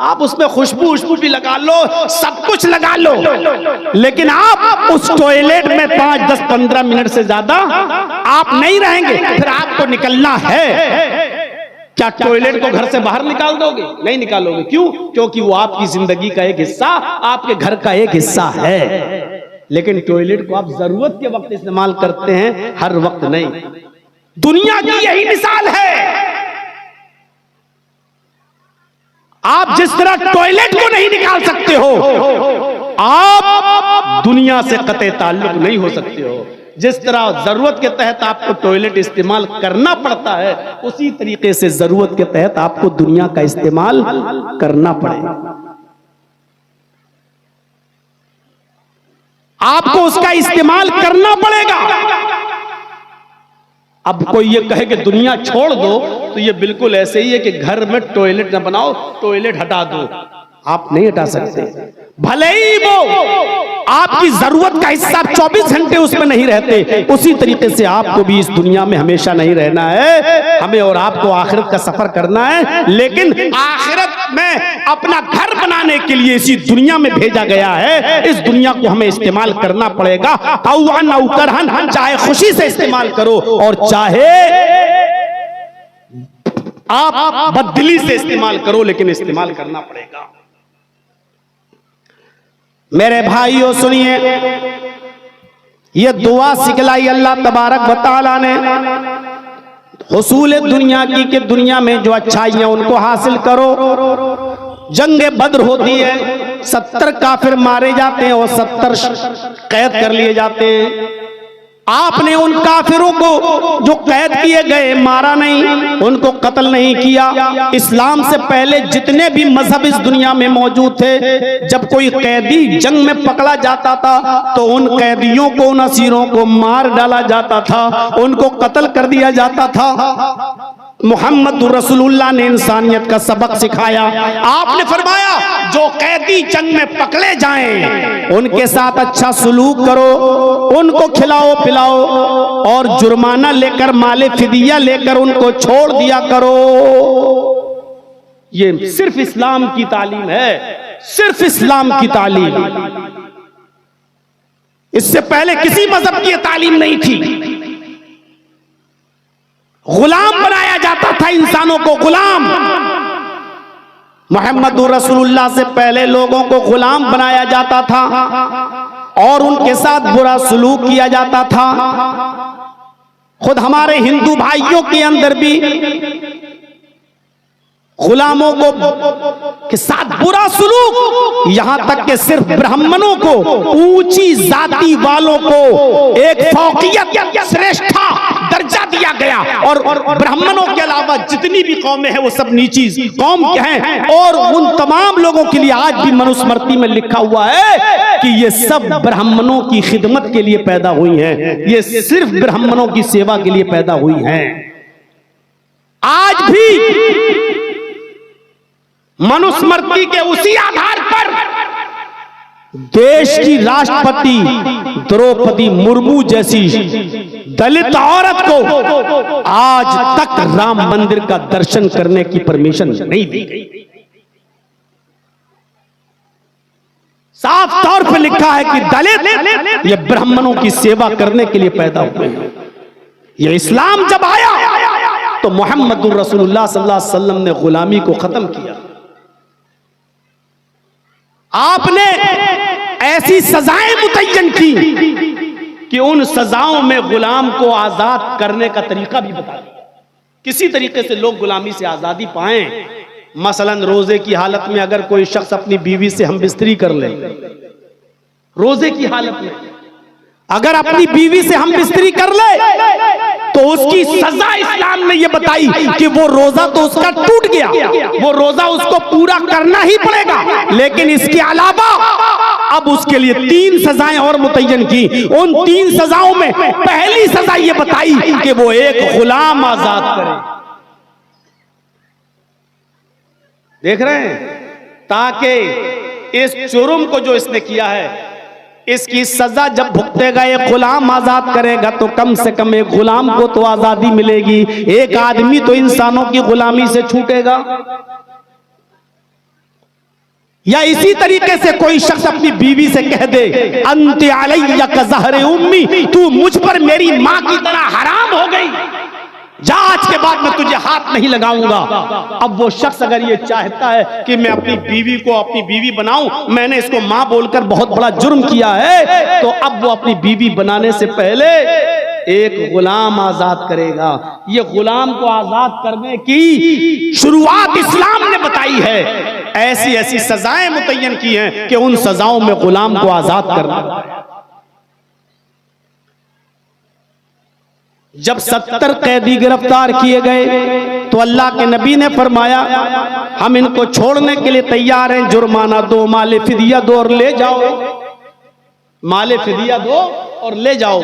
आप उसमें खुशबू भी लगा लो, सब कुछ लगा लो, लेकिन आप उस टॉयलेट में 5, 10, 15 मिनट से ज्यादा आप नहीं रहेंगे। फिर आपको निकलना है, क्या टॉयलेट को घर से बाहर निकाल दोगे? नहीं निकालोगे। क्यों? क्योंकि वो आपकी जिंदगी का एक हिस्सा, आपके घर का एक हिस्सा है। लेकिन टॉयलेट को आप जरूरत के वक्त इस्तेमाल करते हैं, हर वक्त नहीं। दुनिया की यही मिसाल है। आप जिस तरह टॉयलेट को नहीं निकाल सकते हो, आप दुनिया से कतई ताल्लुक नहीं हो सकते हो। जिस तरह जरूरत के तहत आपको टॉयलेट इस्तेमाल करना पड़ता है, उसी तरीके से जरूरत के तहत आपको दुनिया का इस्तेमाल करना पड़ेगा। आपको उसका इस्तेमाल करना पड़ेगा। अब कोई ये कहे कि दुनिया छोड़ दो, तो ये बिल्कुल ऐसे ही है कि घर में टॉयलेट न बनाओ, टॉयलेट हटा दो। आप नहीं हटा सकते, भले ही वो आपकी जरूरत का हिस्सा 24 घंटे उसमें नहीं रहते, उसी तरीके से आपको भी इस दुनिया में हमेशा नहीं रहना है। हमें और आपको आखिरत का सफर करना है, लेकिन आखिरत में अपना घर बनाने के लिए इसी दुनिया में भेजा गया है। इस दुनिया को हमें इस्तेमाल करना पड़ेगा, औवान औकरहन, चाहे खुशी से इस्तेमाल करो और चाहे आप बददिली से इस्तेमाल करो, लेकिन इस्तेमाल करना पड़ेगा। मेरे भाइयों सुनिए, ये दुआ सिखलाई अल्लाह तबारक व तआला ने हुसूल दुनिया की, कि दुनिया में जो अच्छाइयां उनको हासिल करो। जंग बद्र होती है, 70 काफिर मारे जाते हैं और 70 कैद कर लिए जाते हैं। आपने उन काफिरों को जो कैद किए गए मारा नहीं, उनको कत्ल नहीं किया। इस्लाम से पहले जितने भी मजहब इस दुनिया में मौजूद थे, जब कोई कैदी जंग में पकड़ा जाता था तो उन कैदियों को, उन असीरों को मार डाला जाता था, उनको कत्ल कर दिया जाता था। मोहम्मद रसूलुल्लाह ने इंसानियत का सबक सिखाया। आपने फरमाया जो कैदी जंग में पकड़े जाएं उनके साथ अच्छा सलूक करो, उनको खिलाओ पिलाओ और जुर्माना लेकर, माले फिदिया लेकर उनको छोड़ दिया करो। ये सिर्फ इस्लाम की तालीम है, सिर्फ इस्लाम की तालीम। इससे पहले किसी मजहब की तालीम नहीं थी। गुलाम बनाया जाता था इंसानों को, गुलाम। मोहम्मद रसूलुल्लाह से पहले लोगों को गुलाम बनाया जाता था और उनके साथ बुरा सलूक किया जाता था। खुद हमारे हिंदू भाइयों के अंदर भी गुलामों को के साथ बुरा सलूक, यहां तक कि सिर्फ ब्राह्मणों को, ऊंची जाति वालों को एक फौकियत, श्रेष्ठता दर्जा दिया गया और ब्राह्मणों के अलावा जितनी भी कौमें हैं वो सब नीची कौम के हैं। और उन तमाम लोगों के लिए आज भी मनुस्मृति में लिखा हुआ है कि ये सब ब्राह्मणों की खिदमत के लिए पैदा हुई हैं, ये सिर्फ ब्राह्मणों की सेवा के लिए पैदा हुई हैं। आज भी मनुस्मृति के उसी आधार पर देश की राष्ट्रपति द्रौपदी मुर्मू जैसी दलित औरत को आज तक राम मंदिर का दर्शन करने की परमिशन नहीं दी गई। साफ तौर पर लिखा है कि दलित ये ब्राह्मणों की सेवा करने के लिए पैदा हुए हैं। ये इस्लाम जब आया तो मोहम्मद रसूलुल्लाह सल्लल्लाहु अलैहि वसल्लम ने गुलामी को खत्म किया। आपने ऐसी सजाएं मुतय्यन की कि उन सजाओं में गुलाम को आजाद करने का तरीका भी बता दिया, किसी तरीके से लोग गुलामी से आजादी पाएं। मसलन रोजे की हालत में अगर कोई शख्स अपनी बीवी से हमबिस्तरी कर ले, रोजे की हालत में अगर अपनी बीवी से हमबिस्तरी कर ले तो उसकी सजा इस्लाम ने यह बताई कि वो रोजा तो उसका टूट गया, वो रोजा उसको पूरा करना ही पड़ेगा, लेकिन इसके अलावा अब उसके लिए 3 सजाएं और मुतय्यन की। उन 3 सजाओं में पहली सजा यह बताई कि वो एक गुलाम आजाद करे। देख रहे हैं, ताकि इस जुर्म को जो इसने किया है इसकी सजा जब भुगतेगा, एक गुलाम आजाद करेगा तो कम से कम एक गुलाम को तो आजादी मिलेगी, एक आदमी तो इंसानों की गुलामी से छूटेगा। या इसी तरीके से कोई शख्स अपनी बीवी से कह दे अंत अलैया का ज़हरे उम्मी, तू मुझ पर मेरी मां की तरह हराम हो गई, जा आज के बाद मैं तुझे हाथ नहीं लगाऊंगा। अब वो शख्स अगर ये चाहता है कि मैं अपनी बीवी को अपनी बीवी बनाऊं, मैंने इसको मां बोलकर बहुत बड़ा जुर्म किया है, तो अब वो अपनी बीवी बनाने से पहले एक गुलाम आजाद करेगा। ये गुलाम को आजाद करने की शुरुआत इस्लाम ने बताई है। ऐसी ऐसी सजाएं मुतय्यन की हैं कि उन सजाओं में गुलाम को आजाद करना। जब 70 कैदी गिरफ्तार किए गए तो अल्लाह के नबी ने फरमाया हम इनको छोड़ने के लिए तैयार हैं, जुर्माना दो, माले फिदिया दो और ले जाओ, माले फिदिया दो और ले जाओ।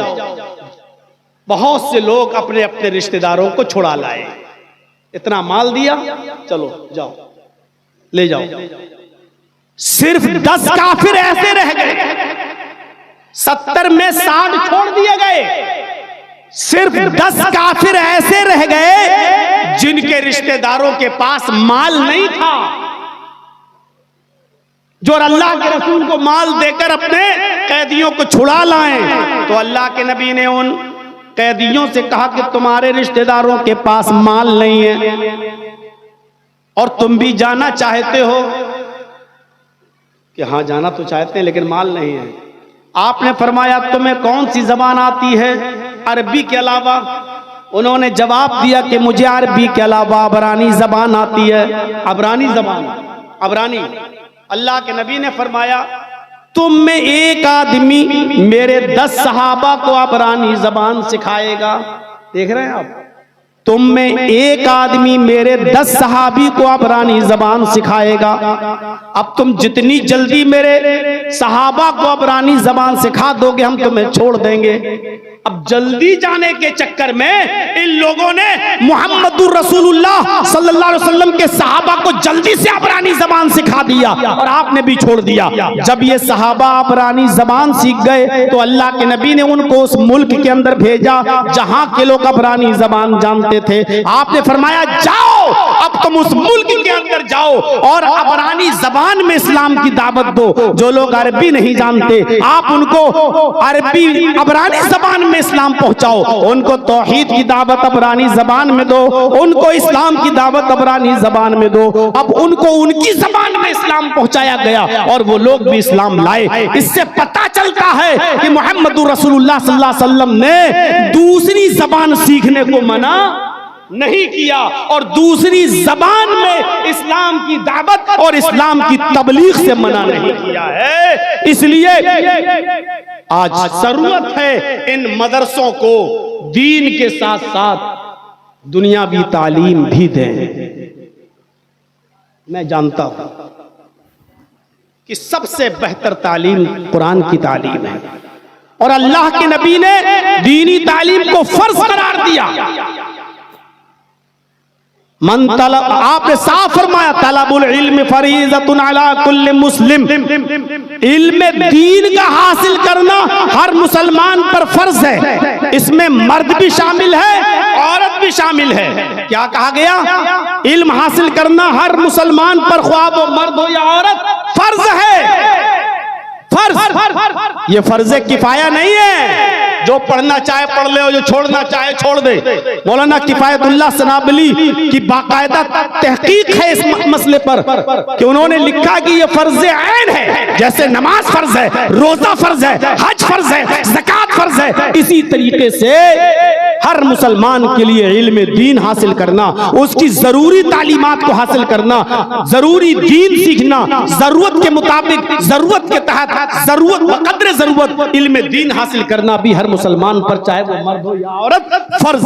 बहुत से लोग अपने अपने रिश्तेदारों को छुड़ा लाए, इतना माल दिया, चलो जाओ ले जाओ। सिर्फ 10 काफिर ऐसे रह गए, 70 में 60 छोड़ दिए गए। सिर्फ 10 काफिर ऐसे रह गए जिनके रिश्तेदारों के पास माल नहीं था, जो अल्लाह के रसूल को माल देकर अपने कैदियों को छुड़ा लाएं। तो अल्लाह के नबी ने उन कैदियों से कहा कि तुम्हारे रिश्तेदारों के पास माल नहीं है और तुम भी जाना चाहते हो, कि हाँ जाना तो चाहते हैं लेकिन माल नहीं है। आपने फरमाया तुम्हें कौन सी जबान आती है अरबी के अलावा? उन्होंने जवाब दिया कि मुझे अरबी के अलावा अबरानी जबान आती है। अबरानी जबान, अबरानी। अल्लाह के नबी ने फरमाया तुम में एक आदमी मेरे 10 सहाबा को अबरानी जबान सिखाएगा। देख रहे हैं आप, तुम में एक आदमी मेरे 10 सहाबी को अबरानी जबान सिखाएगा। अब तुम जितनी जल्दी मेरे सहाबा को अबरानी जबान सिखा दोगे हम तुम्हें छोड़ देंगे। अब जल्दी जाने के चक्कर में इन लोगों ने मुहम्मदुर रसूलुल्लाह सल्लल्लाहु अलैहि वसल्लम के सहाबा को जल्दी से अबरानी जबान सिखा दिया और आपने भी छोड़ दिया। जब ये सहाबा अबरानी जबान सीख गए तो अल्लाह के नबी ने उनको उस मुल्क के अंदर भेजा जहां के लोग अबरानी जबान जानते थे। आपने फरमाया जाओ, अब तुम उस मुल्क के अंदर जाओ और अबरानी जबान में इस्लाम की दावत दो। जो लोग अरबी नहीं जानते आप उनको अरबी अबरानी जबान में इस्लाम पहुंचाओ, उनको तौहीद की दावत अबरानी जबान में दो, उनको इस्लाम की दावत अबरानी जबान में दो। अब उनको उनकी जबान में इस्लाम पहुंचाया गया और वो लोग भी इस्लाम लाए। इससे पता चलता है कि मुहम्मदुर रसूलुल्लाह सल्लल्लाहु अलैहि वसल्लम ने दूसरी जबान सीखने को मना नहीं किया और दूसरी जबान में इस्लाम की दावत और इस्लाम की तबलीग से मना नहीं किया है। इसलिए आज जरूरत है इन मदरसों को दीन के साथ साथ दुनियावी तालीम भी दें। मैं जानता हूं कि सबसे बेहतर तालीम कुरान की तालीम है और अल्लाह के नबी ने दीनी तालीम को फर्ज करार दिया। मन तलब, आपने साफ फरमाया तलबुल इल्म फरीज़तुन अला कुल्li मुस्लिम, इल्म दीन का हासिल करना हर मुसलमान पर फर्ज है। इसमें मर्द भी शामिल है औरत भी शामिल है। क्या कहा गया? इल्म हासिल करना हर मुसलमान पर, ख्वाह वो मर्द हो या औरत, फर्ज है। फर्ज, ये फर्ज किफाया नहीं है। जो पढ़ना चाहे पढ़ ले और जो छोड़ना चाहे छोड़ दे। मौलाना किफायतुल्लाह सनाबली की बाकायदा तहकीक है इस मसले पर कि उन्होंने लिखा कि ये फर्ज ऐन है, जैसे नमाज फर्ज है, रोजा फर्ज है, हज फर्ज है, ज़कात फर्ज है, इसी तरीके से हर मुसलमान के लिए इल्म दीन हासिल करना, उसकी जरूरी तालीमात को हासिल करना, जरूरी दीन सीखना, जरूरत के मुताबिक, जरूरत के तहत, जरूरत बकद्र जरूरत इल्म दीन हासिल करना भी हर मुसलमान पर, चाहे वो मर्द हो या औरत, फर्ज।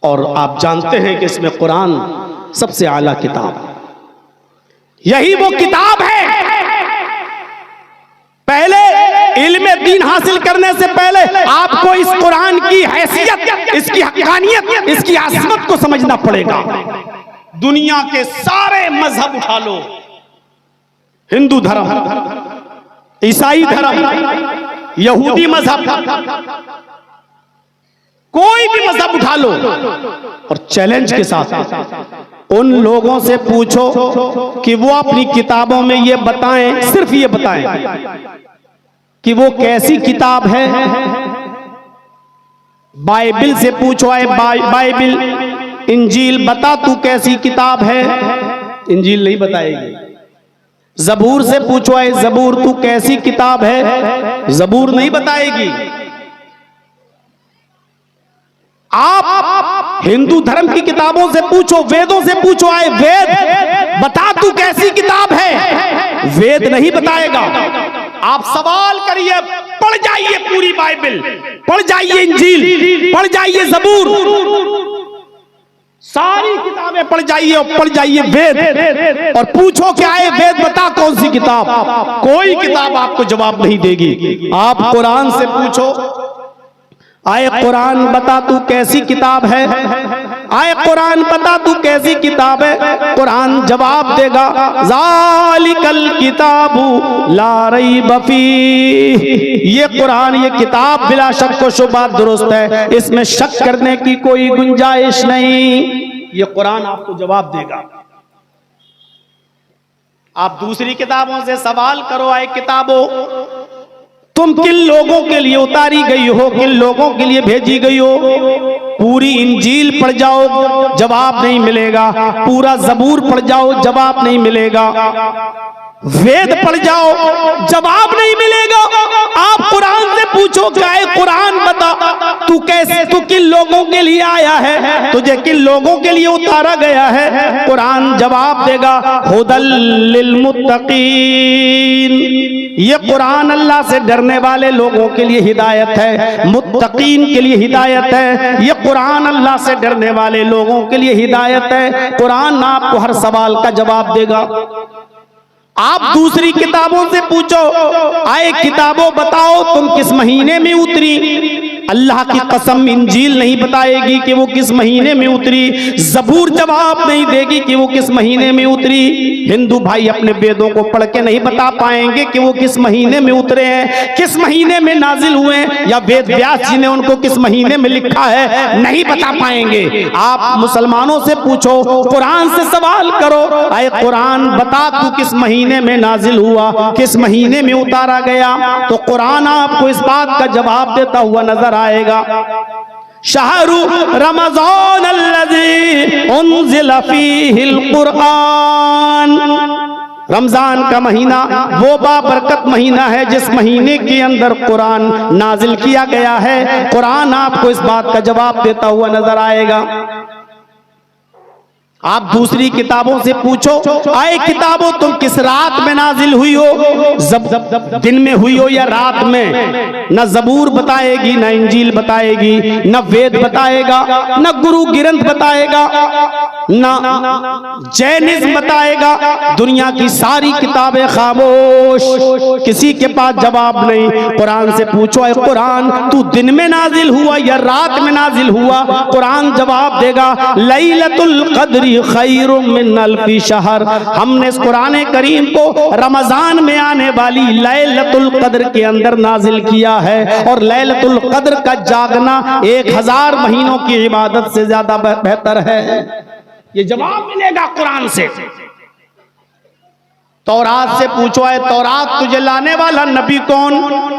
और आप जानते हैं कि इसमें कुरान सबसे आला किताब है। यही वो किताब है, पहले इल्म दीन हासिल करने से पहले आपको इस कुरान की हैसियत, इसकी हक्कानियत, इसकी आज़मत को समझना पड़ेगा। दुनिया के सारे मजहब उठा लो, हिंदू धर्म, ईसाई धर्म, यहूदी मजहब, कोई भी मजहब उठा लो और चैलेंज के साथ उन लोगों से पूछो कि वो अपनी किताबों में ये बताएं, सिर्फ ये बताएं कि वो कैसी किताब है। बाइबिल से पूछो, आए बाइबिल, इंजील बता तू कैसी किताब है, इंजील नहीं बताएगी। जबूर से पूछो, आए जबूर तू कैसी किताब है, जबूर नहीं बताएगी। आप हिंदू धर्म की किताबों से पूछो, वेदों से पूछो, आए वेद बता तू कैसी किताब है, वेद नहीं बताएगा। आप सवाल करिए, पढ़ जाइए पूरी बाइबिल, पढ़ जाइए इंजील, पढ़ जाइए जबूर, सारी किताबें पढ़ जाइए और पढ़ जाइए वेद, और पूछो क्या है वेद बता कौन सी किताब, कोई किताब आपको जवाब नहीं देगी। आप कुरान से पूछो, आए कुरान बता तू कैसी किताब है, आए कुरान बता तू कैसी किताब है, कुरान जवाब देगा ज़ालिकल किताबु ला रैब फीह, ये कुरान, ये किताब बिला शक व शुबहा दुरुस्त है, इसमें शक करने की कोई गुंजाइश नहीं। ये कुरान आपको जवाब देगा। आप दूसरी किताबों से सवाल करो, आए किताबों तुम किन लोगों के लिए उतारी गई हो, किन लोगों के लिए भेजी गई हो, पूरी इंजील पढ़ जाओ जवाब नहीं मिलेगा, पूरा जबूर पढ़ जाओ जवाब नहीं मिलेगा, वेद पढ़ जाओ जवाब नहीं मिलेगा। आप कुरान से पूछो क्या है, कुरान बता तू कैसे, तू किन लोगों के लिए आया है, तुझे किन लोगों के लिए उतारा गया है, कुरान जवाब देगा हुदल लिल मुत्तकीन, ये कुरान अल्लाह से डरने वाले लोगों के लिए हिदायत है, मुत्तकीन के लिए हिदायत है, ये कुरान अल्लाह से डरने वाले लोगों के लिए हिदायत है। कुरान आपको हर सवाल का जवाब देगा। आप दूसरी किताबों से पूछो, आए किताबों बताओ तुम किस महीने में उतरी, अल्लाह की कसम इंजील नहीं बताएगी कि वो किस महीने में उतरी, जबूर जवाब नहीं देगी कि वो किस महीने में उतरी, हिंदू भाई अपने वेदों को पढ़ के नहीं बता पाएंगे कि वो किस महीने में उतरे हैं, किस महीने में नाजिल हुए, या वेद व्यास जी ने उनको किस महीने में लिखा है, नहीं बता पाएंगे। आप मुसलमानों से पूछो, कुरान से सवाल करो, आए कुरान बता तू किस महीने में नाजिल हुआ, किस महीने में उतारा गया, तो कुरान आपको इस बात का जवाब देता हुआ नजर आएगा। शहरु रमज़ान अल्लज़ी उन्ज़िला फ़ीहिल कुरआन, रमजान का महीना वो बाबरकत महीना है जिस महीने के अंदर कुरान नाजिल किया गया है। कुरान आपको इस बात का जवाब देता हुआ नजर आएगा। आप दूसरी किताबों से पूछो, आए किताबों तुम किस रात में नाजिल हुई हो, दिन में हुई हो या रात में, न जबूर बताएगी, न इंजील बताएगी, न वेद बताएगा, न गुरु ग्रंथ बताएगा, न जैनिज्म बताएगा। दुनिया की सारी किताबें खामोश, किसी के पास जवाब नहीं। कुरान से पूछो, आए कुरान तू दिन में नाजिल हुआ या रात में नाजिल हुआ, कुरान जवाब देगा लैलतुल क़द्र खैरुम मिन अल्फी शहर, हमने इस कुरान करीम को रमजान में आने वाली लैलतुल क़द्र के अंदर नाजिल किया है, और लैलतुल क़द्र का जागना 1000 महीनों की इबादत से ज्यादा बेहतर है। ये जवाब मिलेगा कुरान से। तौरात से पूछो है तौरात तुझे लाने वाला नबी कौन?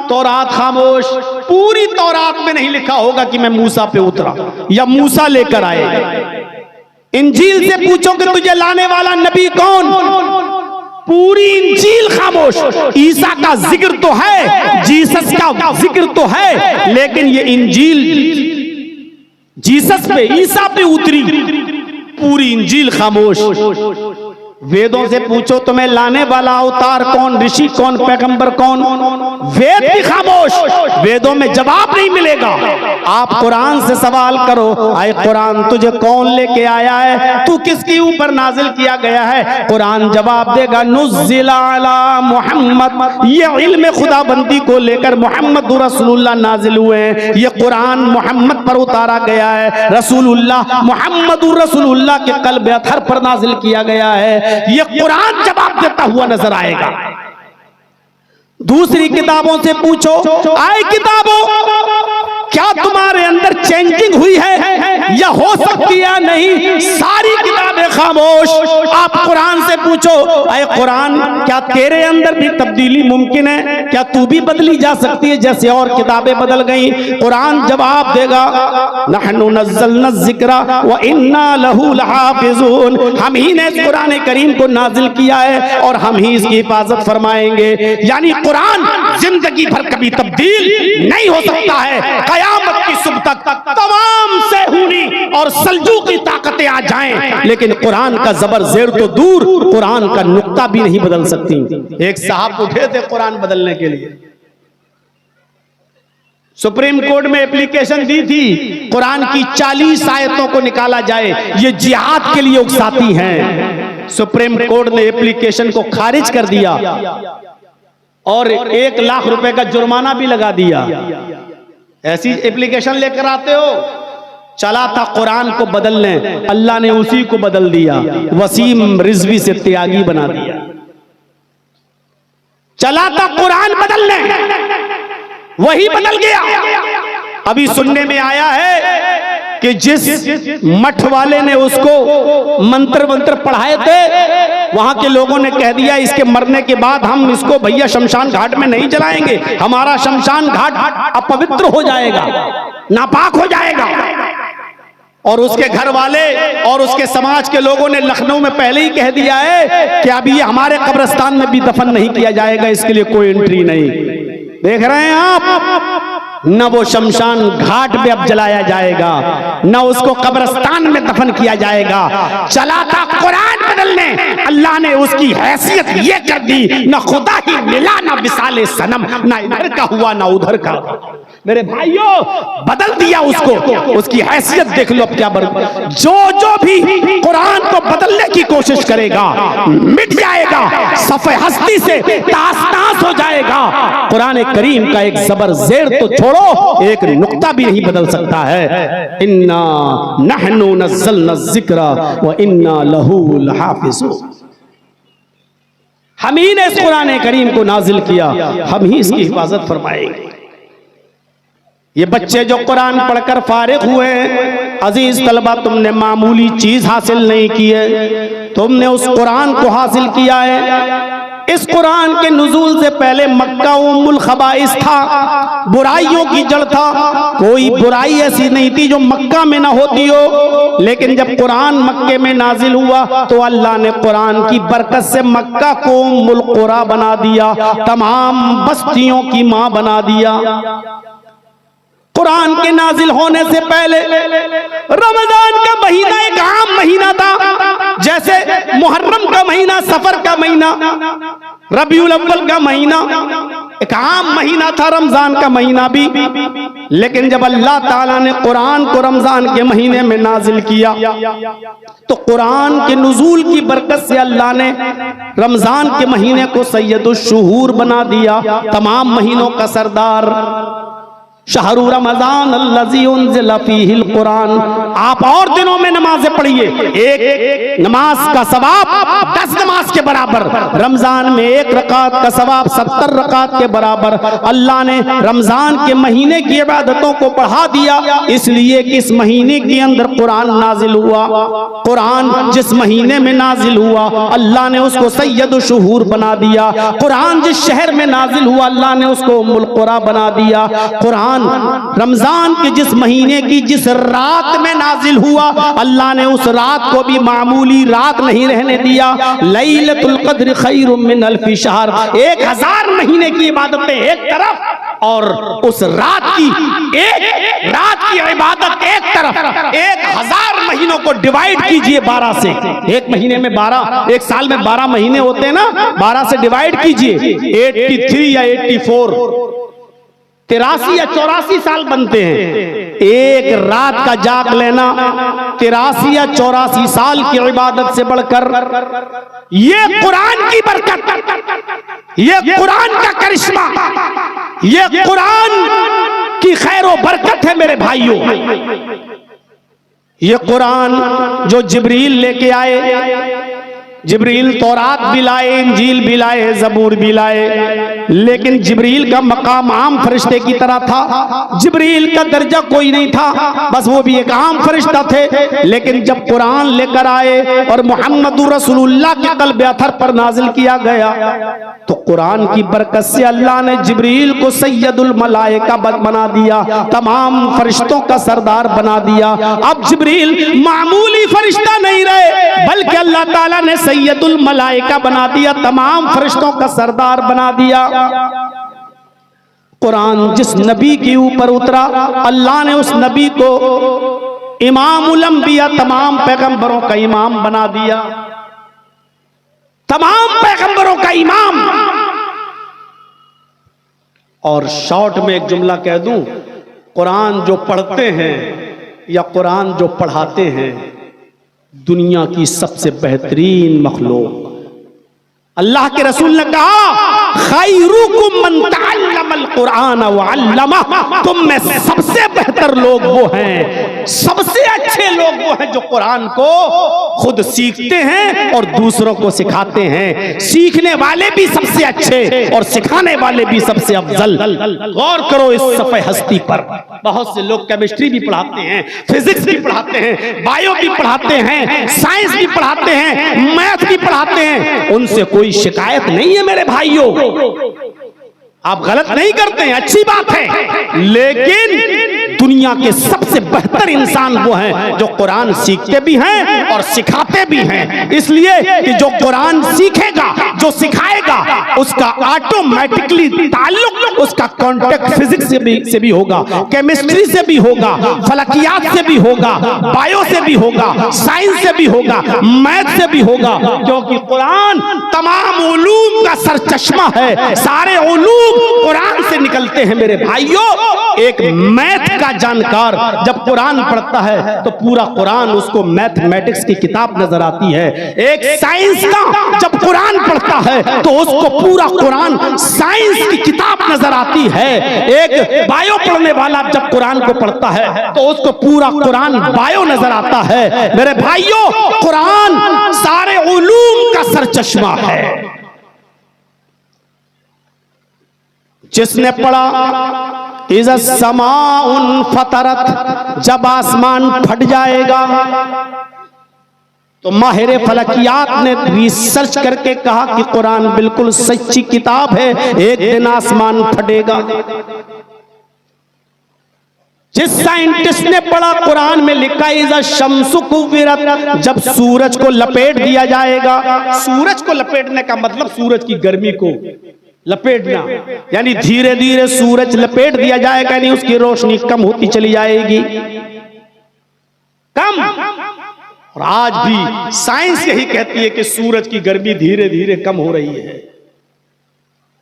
तौरात खामोश। पूरी तौरात में नहीं लिखा होगा कि मैं मूसा पे उतरा या मूसा लेकर आए। इंजील से पूछो कि तुझे लाने वाला नबी कौन? पूरी इंजील खामोश। ईसा का जिक्र तो है, जीसस का जिक्र तो है, लेकिन ये इंजील जीसस पे, ईसा पे उतरी, पूरी इंजील खामोश। वेदों से पूछो तुम्हें लाने वाला अवतार कौन, ऋषि कौन, पैगंबर कौन? वेद भी खामोश, वेदों में जवाब नहीं मिलेगा। आप कुरान से सवाल करो, आए कुरान तुझे कौन लेके आया है, तू किसके ऊपर नाजिल किया गया है? कुरान जवाब देगा नुज़्ज़िला अला मुहम्मद। ये इल्म खुदाबंदी को लेकर मोहम्मद रसूलुल्लाह नाजिल हुए हैं। ये कुरान मोहम्मद पर उतारा गया है। रसूलुल्लाह मोहम्मद रसूलुल्लाह के क़ल्ब अतहर पर नाजिल किया गया है। ये कुरान जवाब देता हुआ नजर आएगा। दूसरी किताबों से पूछो, आए किताबों क्या तुम्हारे अंदर चेंजिंग हुई है या हो सकती है नहीं? सारी किताबें खामोश। आप कुरान से पूछो, आए कुरान क्या तेरे अंदर भी तब्दीली मुमकिन है? क्या तू भी बदली जा सकती है जैसे और किताबें बदल गई? कुरान जवाब देगा नहनु नज़्ज़लना ज़िक्रा व इन्ना लहू लहाफ़िज़ून। हम ही ने इस कुरान करीम को नाजिल किया है और हम ही इसकी हिफाजत फरमाएंगे। यानी कुरान जिंदगी भर कभी तब्दील नहीं हो सकता है। कयामत की सुबह तक तमाम सेहूनी और सल्जूकी ताकतें आ जाएं, लेकिन कुरान का जबर जेर तो दूर, कुरान का नुक्ता भी नहीं बदल सकती। एक साहब उठे थे कुरान बदलने के लिए, सुप्रीम कोर्ट में एप्लीकेशन दी थी कुरान की 40 आयतों को निकाला जाए, ये जिहाद के लिए उकसाती हैं। सुप्रीम कोर्ट ने एप्लीकेशन को खारिज कर दिया और 1 लाख रुपए का जुर्माना भी लगा दिया। ऐसी एप्लीकेशन लेकर आते हो? चला था कुरान को बदलने, अल्लाह ने उसी को बदल दिया, वसीम रिजवी से त्यागी बना दिया। चला था कुरान बदलने, वही बदल गया। अभी सुनने में आया है कि जिस मठ वाले ने उसको मंत्र मंत्र पढ़ाए थे, वहां के लोगों ने कह दिया इसके मरने के बाद हम इसको भैया शमशान घाट में नहीं जलाएंगे, हमारा शमशान घाट अपवित्र हो जाएगा, नापाक हो जाएगा। और उसके घर वाले और उसके समाज के लोगों ने लखनऊ में पहले ही कह दिया है कि अब ये हमारे कब्रिस्तान में भी दफन नहीं किया जाएगा, इसके लिए कोई एंट्री नहीं। देख रहे हैं आप, न वो शमशान घाट पे अब जलाया जाएगा, न उसको कब्रिस्तान में दफन किया जाएगा। चला था कुरान बदलने, अल्लाह ने उसकी हैसियत ये कर दी, न खुदा ही मिला न विसाले सनम, न इधर का हुआ न उधर का। मेरे भाइयों, बदल दिया उसको, उसकी हैसियत देख लो अब क्या जो भी कुरान को बदलने की कोशिश करेगा मिट जाएगा, सफ़े हस्ती से तास तास हो जाएगा। कुरान करीम का एक जबर जेर तो छोड़ो, एक नुक्ता भी नहीं बदल सकता है। इन्ना नहनु नज़्ज़लना ज़िक्रा व इन्ना लहू लहाफ़िज़ून। हम ही ने इस कुरान करीम को नाजिल किया, हम ही इसकी हिफाजत फरमाएंगे। ये बच्चे जो कुरान पढ़कर फारिग हुए, अजीज तलबा, तुमने मामूली चीज हासिल नहीं की है, तुमने उस कुरान को हासिल किया है। इस कुरान के नुज़ूल से पहले मक्का उम्मुल खबाइस था, बुराइयों की जड़ था। कोई बुराई ऐसी नहीं थी जो मक्का में ना होती हो, लेकिन जब कुरान मक्के में नाजिल हुआ तो अल्लाह ने कुरान की बरकत से मक्का को उम्मुल कुरा बना दिया, तमाम बस्तियों की माँ बना दिया। कुरान के नाजिल होने से पहले रमजान का महीना एक आम महीना था, जैसे मुहर्रम का महीना, सफर का महीना, रबीउल अव्वल का महीना एक आम महीना था, रमजान का महीना भी। लेकिन जब अल्लाह ताला ने कुरान को रमजान के महीने में नाजिल किया तो कुरान के नुज़ूल की बरकत से अल्लाह ने रमजान के महीने को सैयदुश शुहूर बना दिया, तमाम महीनों का सरदार। शहरु रमजान अल्लज़ी उन्ज़िला फ़ीहिल कुरान। आप और दिनों में नमाजें पढ़िए, एक नमाज का सवाब 10 नमाज के बराबर, रमजान में 1 रकात का सवाब 70 रकात के बराबर। अल्लाह ने रमजान के महीने की इबादतों को बढ़ा दिया, इसलिए कि इस महीने के अंदर कुरान नाजिल हुआ। कुरान जिस महीने में नाजिल हुआ अल्लाह ने उसको सैयद शुहूर बना दिया। कुरान जिस शहर में नाजिल हुआ अल्लाह ने उसको उम्मुल कुरा बना दिया। कुरान रमजान के जिस महीने की जिस रात में नाजिल हुआ अल्लाह ने उस रात को भी मामूली रात नहीं रहने दिया। लैलतुल क़द्र खैरुम मिन अल्फि शहर, 1000 महीने की इबादतें एक तरफ और उस रात की इबादत एक तरफ। 1000 महीनों को डिवाइड कीजिए 12 से। एक महीने में 12, एक साल में 12 महीने होते हैं ना, 12 से डिवाइड कीजिए, 83 या 84, 83 या 84 साल बनते हैं। एक रात का जाग लेना 83 या 84 साल की इबादत से बढ़कर, ये कुरान की बरकत, ये कुरान का करिश्मा, ये कुरान की खैर व बरकत है मेरे भाइयों। ये कुरान जो जिब्रील लेके आए, जिब्रील तौरात भी लाए, इंजील भी लाए, जबूर भी लाए, लेकिन जिब्रील का मकाम आम फरिश्ते की तरह था। जिब्रील का दर्जा कोई नहीं था, बस वो भी एक आम फरिश्ता थे। लेकिन जब कुरान लेकर आए और मुहम्मदुर रसूलुल्लाह के क़ल्ब अथर पर नाजिल किया गया तो कुरान की बरकत से अल्लाह ने जिब्रील को सैयदुल मलाइका बना दिया, तमाम फरिश्तों का सरदार बना दिया। अब जिब्रील मामूली फरिश्ता नहीं रहे, बल्कि अल्लाह ताला ने सैयदुल मलाइका बना दिया, तमाम फरिश्तों का सरदार बना दिया। कुरान जिस नबी के ऊपर उतरा अल्लाह ने उस नबी को इमामुल अंबिया, तमाम पैगंबरों का इमाम बना दिया, तमाम पैगंबरों का इमाम। और शॉर्ट में एक जुमला कह दूं, कुरान जो पढ़ते हैं या कुरान जो पढ़ाते हैं दुनिया की सबसे बेहतरीन मखलूक। अल्लाह के रसूल ने कहा खैरुकुम मन तअल्लमल कुरान व अल्लमह, तुम में सबसे बेहतर लोग वो हैं, सबसे अच्छे लोग वो हैं जो कुरान को खुद सीखते हैं और दूसरों को सिखाते हैं। सीखने वाले भी सबसे अच्छे और सिखाने वाले भी सबसे अफजल। गौर करो इस सफ़े हस्ती पर। बहुत से लोग केमिस्ट्री भी पढ़ाते हैं, फिजिक्स भी पढ़ाते हैं, बायो भी पढ़ाते हैं, साइंस भी पढ़ाते हैं, मैथ भी पढ़ाते हैं, उनसे कोई शिकायत नहीं है मेरे भाइयों। आप गलत नहीं करते हैं, अच्छी बात है, लेकिन दुनिया के सबसे बेहतर इंसान वो हैं जो कुरान सीखते भी हैं और सिखाते भी हैं। इसलिए कि जो कुरान सीखेगा, जो सिखाएगा, उसका ऑटोमेटिकली ताल्लुक उसका कांटेक्ट फिजिक्स से भी होगा, केमिस्ट्री से भी होगा, फलकियात से भी होगा, बायो से भी होगा, साइंस से भी होगा, मैथ से भी होगा, क्योंकि कुरान तमाम उलूम का सरचश्मा है। सारे उलूम कुरान से निकलते हैं मेरे भाइयों। एक मैथ का जानकार जब कुरान पढ़ता है तो पूरा कुरान उसको मैथमेटिक्स की किताब नजर आती है। एक साइंस का जब कुरान पढ़ता है तो उसको पूरा कुरान साइंस की किताब नजर आती है। एक बायो पढ़ने वाला जब कुरान को पढ़ता है तो उसको पूरा कुरान बायो नजर आता है। मेरे भाइयों, कुरान सारे उलूम का सरचश्मा है। जिसने पढ़ा इज़ा समाउन फतरत, जब आसमान फट जाएगा, तो माहिर फलकियात ने रिसर्च करके कहा कि कुरान बिल्कुल सच्ची किताब है, एक दिन आसमान फटेगा। जिस साइंटिस्ट ने पढ़ा कुरान में लिखा इज़ा शम्सु कुव्विरत, जब सूरज को लपेट दिया जाएगा। सूरज को लपेटने का मतलब सूरज की गर्मी को लपेटना, यानी धीरे धीरे सूरज लपेट दिया जाएगा, यानी उसकी रोशनी कम होती चली जाएगी, कम। और आज भी साइंस यही कहती है कि सूरज की गर्मी धीरे धीरे कम हो रही है।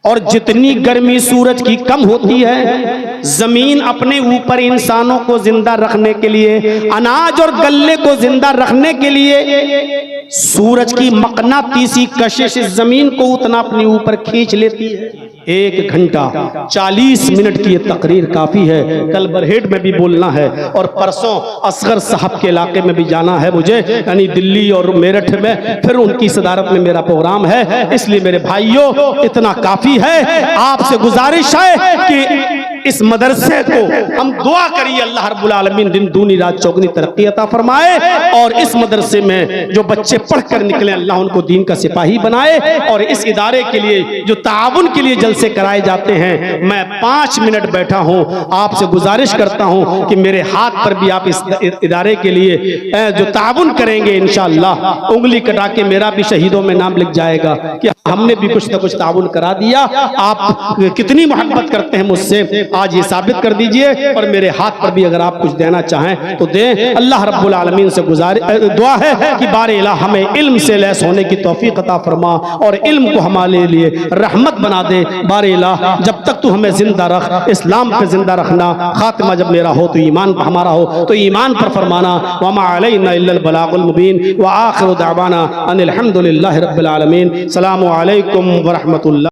और जितनी गर्मी सूरज की कम होती है, जमीन अपने ऊपर इंसानों को जिंदा रखने के लिए, अनाज और गल्ले को जिंदा रखने के लिए सूरज की मकनातीसी कशिश इस जमीन को उतना अपने ऊपर खींच लेती है। 1 घंटा 40 मिनट की ये तकरीर काफी है। कल बरहेट में भी बोलना है और परसों असगर साहब के इलाके में भी जाना है मुझे, यानी दिल्ली और मेरठ में, फिर उनकी सदारत में मेरा प्रोग्राम है। इसलिए मेरे भाइयों इतना काफी है। आपसे गुजारिश है कि इस मदरसे को हम दुआ करिए अल्लाह रब्बुल आलमीन दिन दूनी रात चौगनी तरक्की अता फरमाए, और इस मदरसे में जो बच्चे पढ़कर निकले अल्लाह उनको दीन का सिपाही बनाए। और इस इदारे के लिए जो ताउन के लिए जलसे कराए जाते हैं, मैं 5 मिनट बैठा हूं, आपसे गुजारिश करता हूं कि मेरे हाथ पर भी आप इस इदारे के लिए जो ताउन करेंगे इंशाअल्लाह, उंगली कटा के मेरा भी शहीदों में नाम लिख जाएगा कि हमने भी कुछ ना कुछ ताउन करा दिया। आप कितनी मोहब्बत करते हैं मुझसे, आज ये साबित कर दीजिए। और मेरे हाथ पर भी अगर आप कुछ देना चाहें तो दें। अल्लाह रब्बुल आलमीन से दुआ है कि बारे इलाह हमें इल्म से लैस होने की तौफीक अता फरमा और इल्म को हमारे लिए रहमत बना दे। बारे इलाह जब तक तू हमें जिंदा रख, इस्लाम पे जिंदा रखना, खात्मा जब मेरा हो तो ईमान हमारा हो तो ईमान पर फरमाना। वमा अलैना इल्लल बलागुल मुबीन व आखिरु दावाना अनिल हम्दुलिल्लाहि रब्बिल आलमीन। सलामु अलैकुम व रहमतुल्लाह।